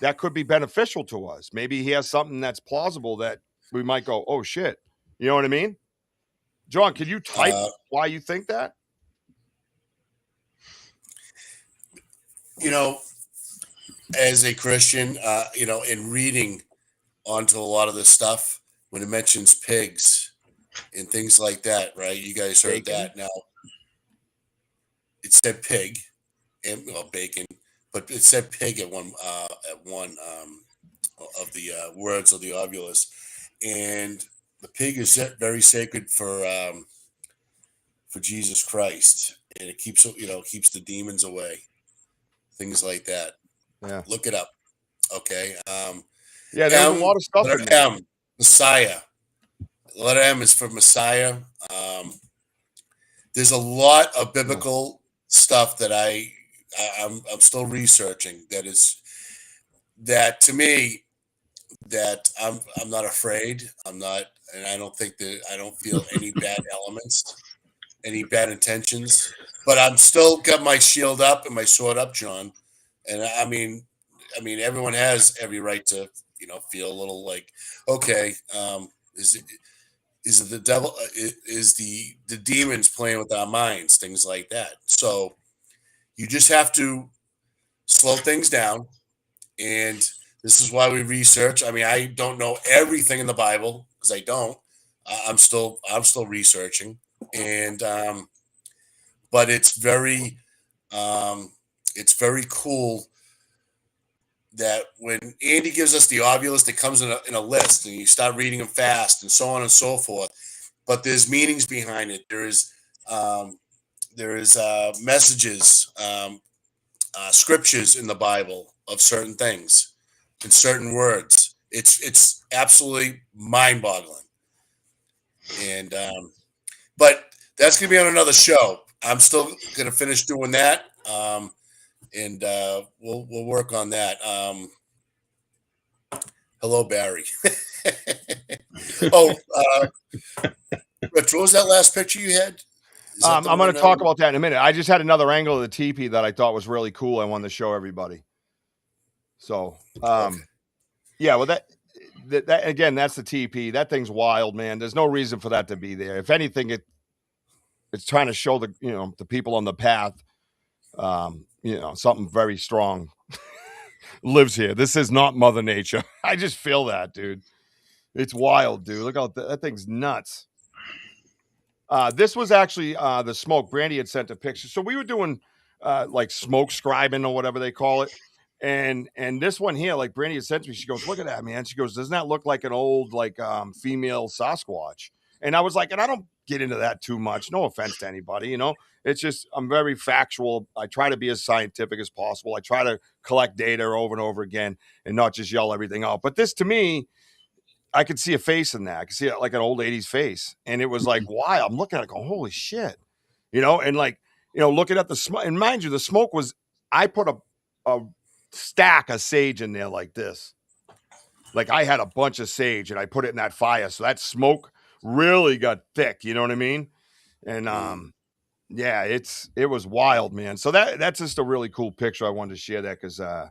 that could be beneficial to us. Maybe he has something that's plausible that we might go, oh shit. You know what I mean? John, can you type why you think that? You know, as a Christian, you know, in reading onto a lot of this stuff, when it mentions pigs and things like that, right? You guys heard Bacon. that now. It said pig and bacon, but it said pig at one of the words of the ovulus, and the pig is very sacred for Jesus Christ, and it keeps the demons away, things like that. Yeah, Look it up. Okay. yeah. There's a lot of stuff in there. M, Messiah. The letter M is for Messiah. There's a lot of biblical stuff that I'm still researching. That to me, that I'm not afraid. I'm not, and I don't feel any bad elements, any bad intentions. But I'm still got my shield up and my sword up, John. And I mean, everyone has every right to, feel a little like, okay, is it the devil? Is the demons playing with our minds? Things like that. So you just have to slow things down, and this is why we research. I mean, I don't know everything in the Bible because I don't. I'm still researching, and but it's very cool that when Andy gives us the ovulus, it comes in a list, and you start reading them fast, and so on and so forth. But there's meanings behind it. There is messages, scriptures in the Bible of certain things and certain words. It's absolutely mind-boggling. And but that's gonna be on another show. I'm still gonna finish doing that. And we'll work on that. Hello, Barry. Rich, what was that last picture you had? I'm going to talk about that in a minute. I just had another angle of the teepee that I thought was really cool. I wanted to show everybody. So, Okay. yeah, well, that again, that's the teepee. That thing's wild, man. There's no reason for that to be there. If anything, it's trying to show the people on the path, something very strong lives here. This is not Mother Nature. I just feel that, dude. It's wild, dude. Look how that thing's nuts. This was actually the smoke. Brandy had sent a picture. So we were doing like smoke scribing or whatever they call it. And this one here, like Brandy had sent to me, she goes, look at that, man. She goes, doesn't that look like an old female Sasquatch? And I was like, and I don't get into that too much. No offense to anybody, It's just, I'm very factual. I try to be as scientific as possible. I try to collect data over and over again and not just yell everything out. But this, to me, I could see a face in that. I could see it like an old 80s face. And it was like, wow, I'm looking at it going, holy shit. And looking at the smoke. And mind you, the smoke was, I put a stack of sage in there like this. Like I had a bunch of sage and I put it in that fire. So that smoke really got thick. You know what I mean? And yeah, it was wild, man. So that's just a really cool picture. I wanted to share that because I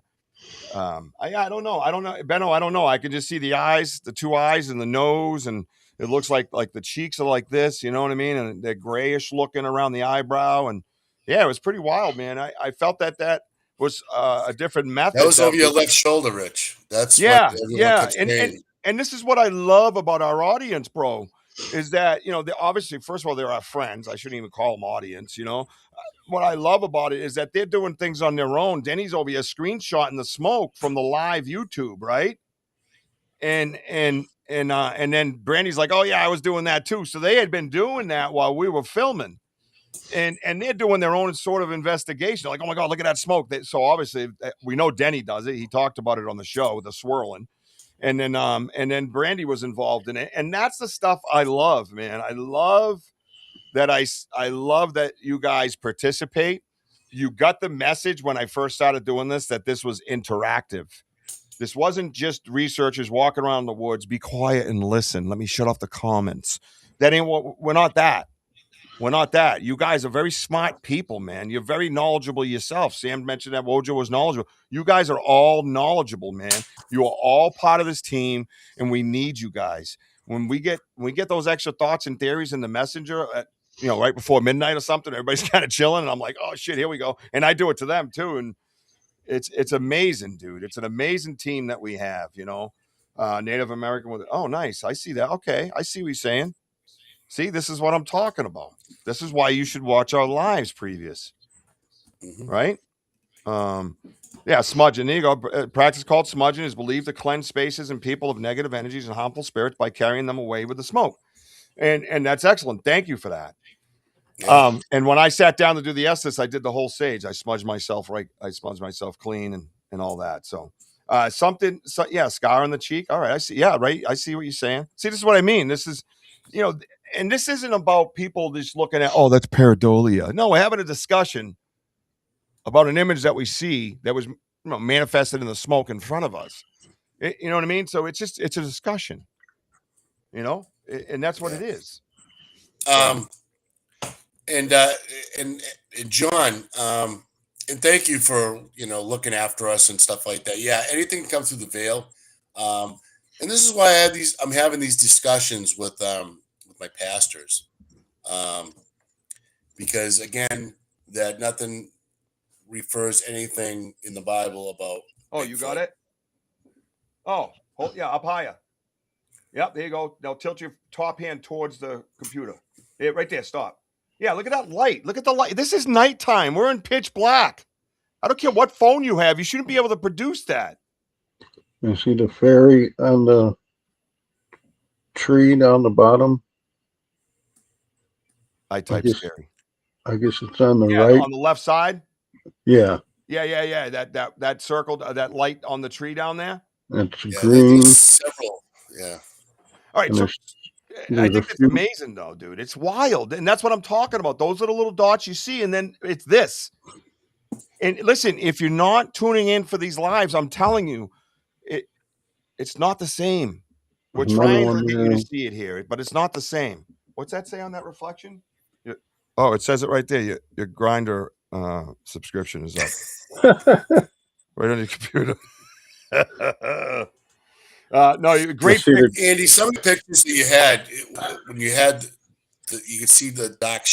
don't know, Benno, I don't know. I can just see the eyes, the two eyes and the nose, and it looks like the cheeks are like this, you know what I mean? And they're grayish looking around the eyebrow. And yeah, it was pretty wild, man. I felt that was a different method. That was over your left shoulder, Rich. That's yeah. And this is what I love about our audience, bro, is that, obviously, first of all, they're our friends. I shouldn't even call them audience, What I love about it is that they're doing things on their own. Denny's over here screenshotting the smoke from the live YouTube, right? And then Brandy's like, oh yeah, I was doing that too. So they had been doing that while we were filming, and they're doing their own sort of investigation. Like, oh my God, look at that smoke. So obviously we know Denny does it. He talked about it on the show, the swirling. And then Brandy was involved in it. And that's the stuff I love, man. I love that you guys participate. You got the message when I first started doing this, that this was interactive. This wasn't just researchers walking around the woods. Be quiet and listen. Let me shut off the comments. That ain't what we're not that. We're not that. You guys are very smart people, man. You're very knowledgeable yourself. Sam mentioned that Wojo was knowledgeable. You guys are all knowledgeable, man. You are all part of this team, and we need you guys. When we get those extra thoughts and theories in the messenger at, right before midnight or something, everybody's kind of chilling, and I'm like, oh shit, here we go. And I do it to them too. And it's amazing, dude. It's an amazing team that we have, Native American with it. Oh, nice. I see that. Okay. I see what you're saying. See, this is what I'm talking about. This is why you should watch our lives previous. Right? Smudging. There you go. A practice called smudging is believed to cleanse spaces and people of negative energies and harmful spirits by carrying them away with the smoke. And that's excellent. Thank you for that. Yeah. And when I sat down to do the Estes, I did the whole sage. I smudged myself clean and all that. So scar on the cheek. All right. I see. Yeah, right. I see what you're saying. See, this is what I mean. This is, and this isn't about people just looking at, oh, that's pareidolia. No, we're having a discussion about an image that we see that was manifested in the smoke in front of us. You know what I mean? So it's a discussion, and that's what it is. And John, and thank you for, looking after us and stuff like that. Yeah. Anything that comes through the veil. And this is why I'm having these discussions with my pastors. Because again, that nothing refers anything in the Bible about. Oh, you got it? Oh, up higher. Yep, there you go. Now tilt your top hand towards the computer. Yeah, right there, stop. Yeah, look at that light. Look at the light. This is nighttime. We're in pitch black. I don't care what phone you have. You shouldn't be able to produce that. You see the fairy on the tree down the bottom? I typed fairy. I guess it's on the right. On the left side? Yeah. Yeah. That circle, that light on the tree down there? It's green. Several. Yeah. All right. So I think it's amazing, though, dude. It's wild. And that's what I'm talking about. Those are the little dots you see. And then it's this. And listen, if you're not tuning in for these lives, I'm telling you, it's not the same. We're trying to get you to see it here, but it's not the same. What's that say on that reflection? Oh, it says it right there. Your Grinder subscription is up. Right on your computer. No, great pick. Andy, some of the pictures that you had, when you had, you could see the dark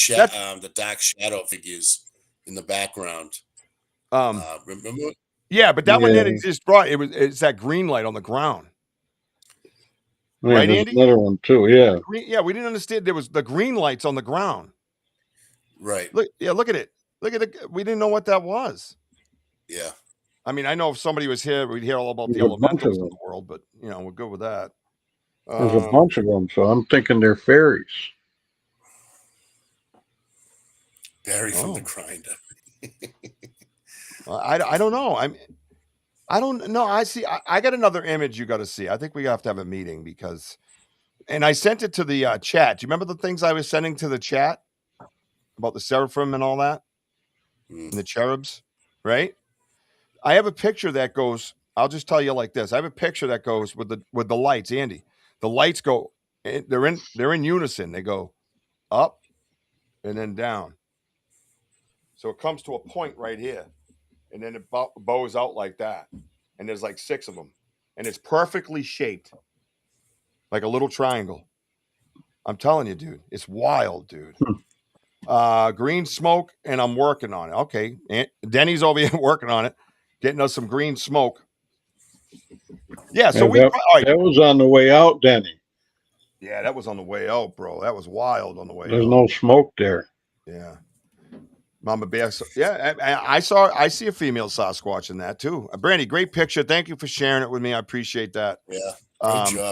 shadow figures in the background. Remember? Yeah, but that one didn't exist. It's that green light on the ground. Yeah, right, Andy? Another one too. Yeah. We didn't understand there was the green lights on the ground. Right. Look at it. Look at it. We didn't know what that was. Yeah. I mean, I know if somebody was here, we'd hear all about the elementals in the world, but we're good with that. There's a bunch of them, so I'm thinking they're fairies. Barry from the Grinder. I don't know. I don't know. I got another image you got to see. I think we have to have a meeting and I sent it to the chat. Do you remember the things I was sending to the chat about the seraphim and all that? And the cherubs, right? I have a picture that goes, I'll just tell you like this. I have a picture that goes with the lights, Andy. The lights go, they're in unison. They go up and then down. So it comes to a point right here. And then it bows out like that. And there's like 6 of them. And it's perfectly shaped. Like a little triangle. I'm telling you, dude. It's wild, dude. Green smoke, and I'm working on it. Okay. Denny's over here working on it. Getting us some green smoke. Yeah, so that was on the way out, Denny. Yeah, that was on the way out, bro. That was wild on the way out. There's no smoke there. Yeah. Mama Bear. Yeah, I see a female Sasquatch in that too. Brandy, great picture. Thank you for sharing it with me. I appreciate that. Yeah.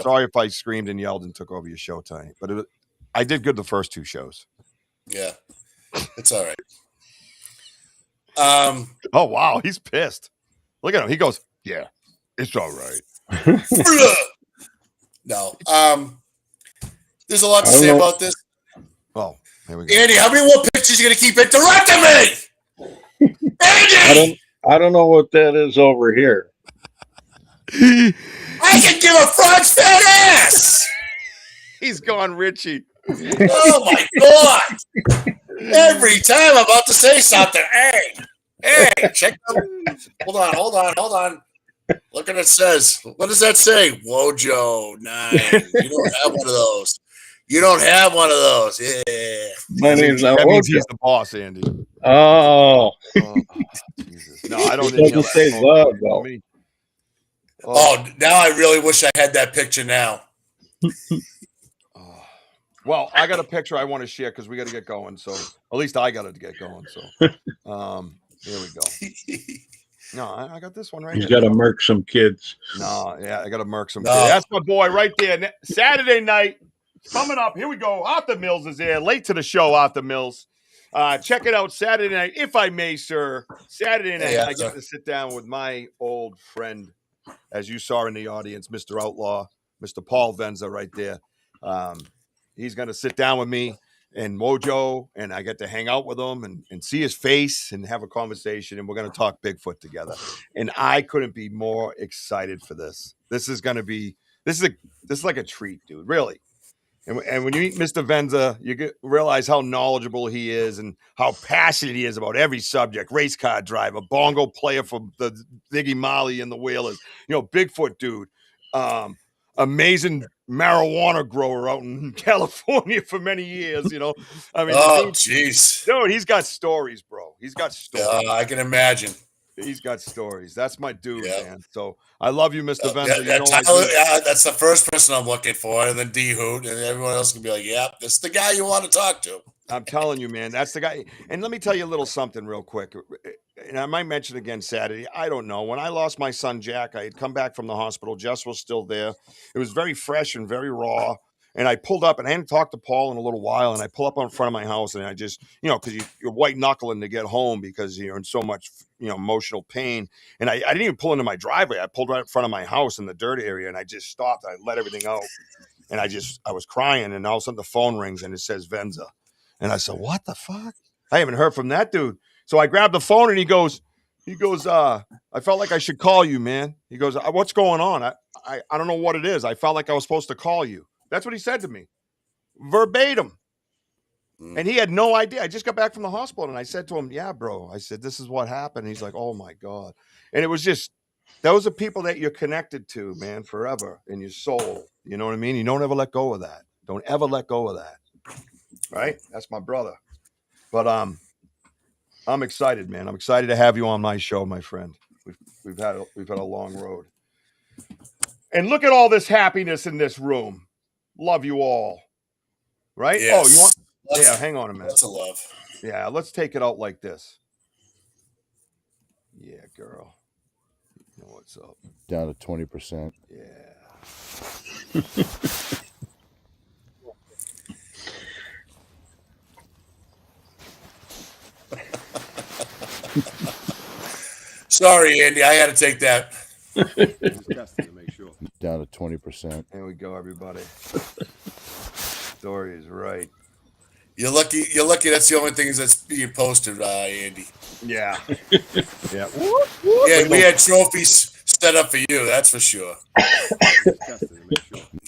Sorry if I screamed and yelled and took over your show tonight, but I did good the first 2 shows. Yeah, it's all right. Oh wow, he's pissed. Look at him. He goes, "Yeah, it's all right." No. There's a lot to say about this. Oh, here we go. Andy, how many more pictures are you gonna keep interrupting me? Andy! I don't know what that is over here. I can give a frog's fat ass. He's gone, Richie. Oh my God! Every time I'm about to say something, hey, check out. Hold on. Look at it says. What does that say? Wojo 9. You don't have one of those. Yeah. My name's That means he's Wojo. the boss, Andy. Oh, Oh, Jesus. No, I don't It doesn't inhale say that love, smoke. though. Me. Oh, now I really wish I had that picture now. Well, I got a picture I want to share because we got to get going. So at least I got to get going. So here we go. No, I got this one right he's here. got to murk some kids. No, yeah, I got to murk some No. kids. That's my boy right there. Saturday night coming up. Here we go. Arthur Mills is there. Late to the show, Arthur Mills. Check it out Saturday night, if I may, sir. Saturday night, Yeah, I get to sit down with my old friend, as you saw in the audience, Mr. Outlaw, Mr. Paul Venza right there. He's going to sit down with me and Wojo, and I get to hang out with him and see his face and have a conversation, and we're going to talk Bigfoot together. And I couldn't be more excited for this. This is like a treat, dude, really. And when you meet Mr. Venza, you realize how knowledgeable he is and how passionate he is about every subject. Race car driver, bongo player for the Ziggy Marley and the Whalers, Bigfoot dude, amazing marijuana grower out in California for many years, I mean, oh, jeez. Dude, he's got stories, bro. He's got stories. I can imagine. He's got stories. That's my dude, Yeah. man. So I love you, Mr. Venza. That's the first person I'm looking for, and then D Hoot, and everyone else can be like, "Yep, this is the guy you want to talk to." I'm telling you, man, that's the guy. And let me tell you a little something real quick. And I might mention again Saturday. I don't know. When I lost my son, Jack, I had come back from the hospital. Jess was still there. It was very fresh and very raw. And I pulled up, and I hadn't talked to Paul in a little while. And I pull up in front of my house, and I just, because you're white knuckling to get home because you're in so much, emotional pain. And I didn't even pull into my driveway. I pulled right in front of my house in the dirt area, and I just stopped. I let everything out, and I was crying, and all of a sudden the phone rings, and it says Venza. And I said, "What the fuck? I haven't heard from that dude." So I grabbed the phone, and he goes, I felt like I should call you, man. He goes, "What's going on? I don't know what it is. I felt like I was supposed to call you." That's what he said to me, verbatim. And he had no idea. I just got back from the hospital, and I said to him, "Yeah, bro." I said, "This is what happened." And he's like, "Oh my God." And it was just, those are people that you're connected to, man, forever in your soul. You know what I mean? You don't ever let go of that. Don't ever let go of that. Right? That's my brother. But I'm excited, man. I'm excited to have you on my show, my friend. We've had a long road. And look at all this happiness in this room. Love you all. Right? Yes. Oh, you want? Yeah, hang on a minute. That's a love. Yeah, let's take it out like this. Yeah, girl. You know what's up? Down to 20%. Yeah. Sorry, Andy. I had to take that. Down to 20%. There we go, everybody. Story is right. You're lucky. That's the only thing that's being posted, Andy. Yeah. Yeah. Yeah, we had trophies set up for you. That's for sure.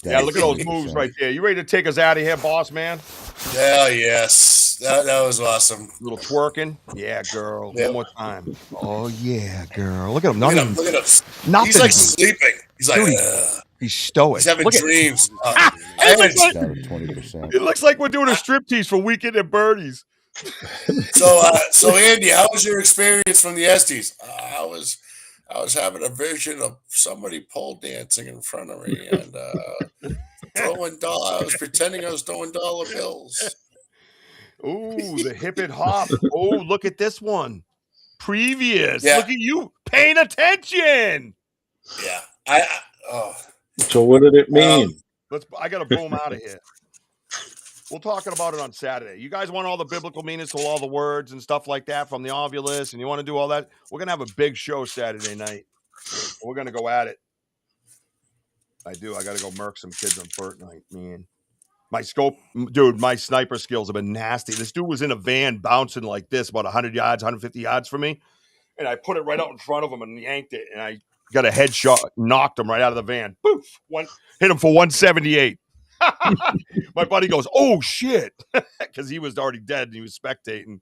Yeah, look at those moves right there. You ready to take us out of here, boss man? Yeah, yes. That was awesome. A little twerking. Yeah, girl. Yeah. One more time. Oh, yeah, girl. Look at him. Look at him. Nothing. He's like sleeping. He's like, Dude, he's stoic. He's having dreams. Down to 20%. It looks like we're doing a striptease for Weekend at Bernie's. So Andy, how was your experience from the Estes? I was having a vision of somebody pole dancing in front of me and throwing I was pretending I was throwing dollar bills. Ooh, the hip and hop. Oh, look at this one. Previous. Yeah. Look at you paying attention. Yeah. So what did it mean? I got to boom out of here. We'll talk about it on Saturday. You guys want all the biblical meanings to all the words and stuff like that from the Ovulus, and you want to do all that? We're going to have a big show Saturday night. We're going to go at it. I do. I got to go murk some kids on Fortnite, man. My sniper skills have been nasty. This dude was in a van bouncing like this about 100 yards, 150 yards from me, and I put it right out in front of him and yanked it, and I got a headshot, knocked him right out of the van. Poof! Hit him for 178. My buddy goes, "Oh shit," because he was already dead and he was spectating.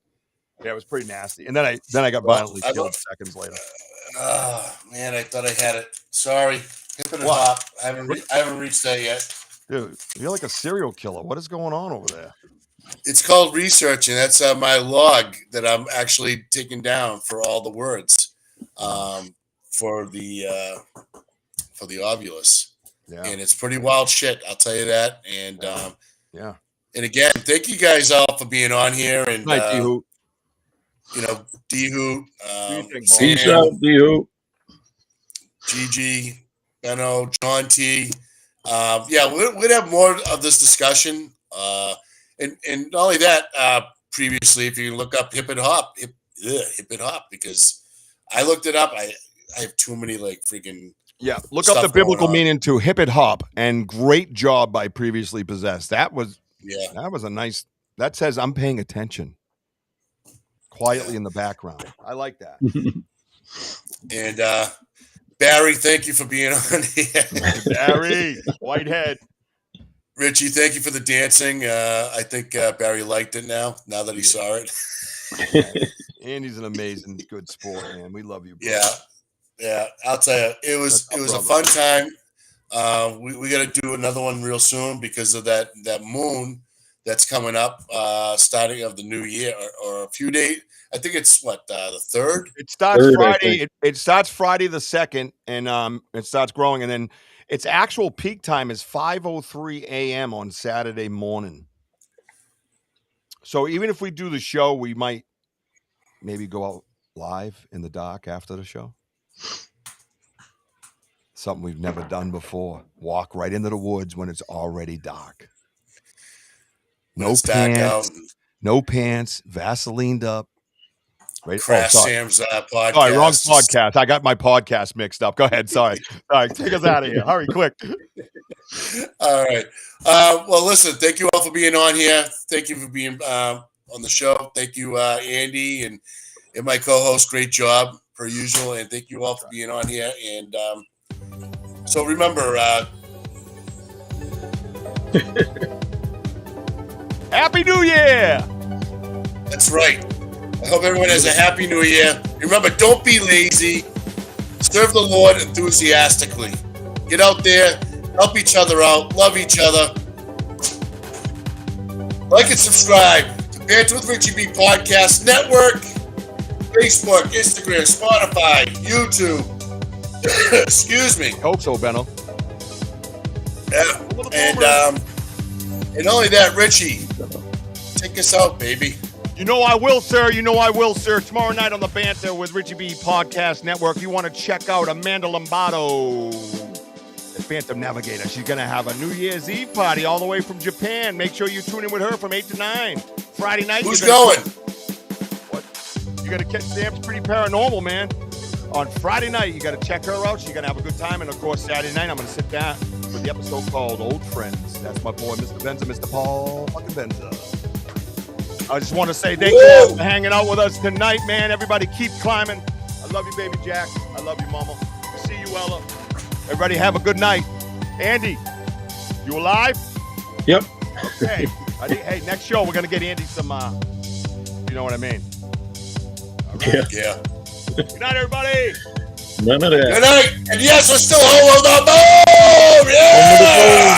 Yeah, it was pretty nasty. And then I got violently killed seconds later. Man, I thought I had it. Sorry. Hip and hop. I haven't reached that yet. Dude, you're like a serial killer. What is going on over there? It's called research, and that's my log that I'm actually taking down for all the words for the Ovulus. Yeah. And it's pretty wild shit, I'll tell you that. And yeah. And again, thank you guys all for being on here. And Night, D-Hoot. You know, D-Hoot, Peace out, D-Hoot. Gigi, Benno, John T. Yeah, we're gonna have more of this discussion. And not only that, previously, if you look up hip and hop, because I looked it up. I have too many like freaking look up the biblical meaning to hip and hop, and great job by previously possessed. That was a nice. That says I'm paying attention quietly in the background. I like that. And Barry, thank you for being on here. Barry Whitehead. Richie, thank you for the dancing. I think Barry liked it now that he saw it. Andy's an amazing, good sport, man. We love you, bro. Yeah. I'll tell you, it was a fun time. We got to do another one real soon because of that moon that's coming up, starting of the new year or a few days. I think it's the 3rd. It starts Friday. It starts Friday the 2nd, and it starts growing, and then its actual peak time is 5:03 a.m. on Saturday morning. So even if we do the show, we might maybe go out live in the dark after the show. Something we've never done before. Walk right into the woods when it's already dark. No pants, Vaselined up. Right. Crash Sam's podcast. Sorry, wrong podcast. I got my podcast mixed up. Go ahead. Sorry. All right, take us out of here. Hurry, quick. All right. Well, listen, thank you all for being on here. Thank you for being on the show. Thank you, Andy, and my co-host. Great job, per usual. And thank you all for being on here. And so remember, Happy New Year! That's right. I hope everyone has a happy new year. Remember, don't be lazy. Serve the Lord enthusiastically. Get out there, help each other out, love each other. Like and subscribe to Banter with Richie B Podcast Network. Facebook, Instagram, Spotify, YouTube. Excuse me. Hope so, Benno. Yeah. And only that, Richie, take us out, baby. You know I will, sir. You know I will, sir. Tomorrow night on the Banter with Richie B Podcast Network, you want to check out Amanda Lombardo, the Phantom Navigator. She's going to have a New Year's Eve party all the way from Japan. Make sure you tune in with her from 8 to 9. Friday night. Who's going? What? You got to catch Sam's Pretty Paranormal, man. On Friday night, you got to check her out. She's going to have a good time. And, of course, Saturday night, I'm going to sit down with the episode called Old Friends. That's my boy, Mr. Benza, Mr. Paul fucking Benza. I just want to say thank you all for hanging out with us tonight, man. Everybody keep climbing. I love you, baby Jack. I love you, mama. See you, Ella. Everybody have a good night. Andy, you alive? Yep. Okay. Hey, next show, we're going to get Andy some, you know what I mean? Right. Yeah. Good night, everybody. None of that. Good night. And yes, we're still holding on the boat. Yeah.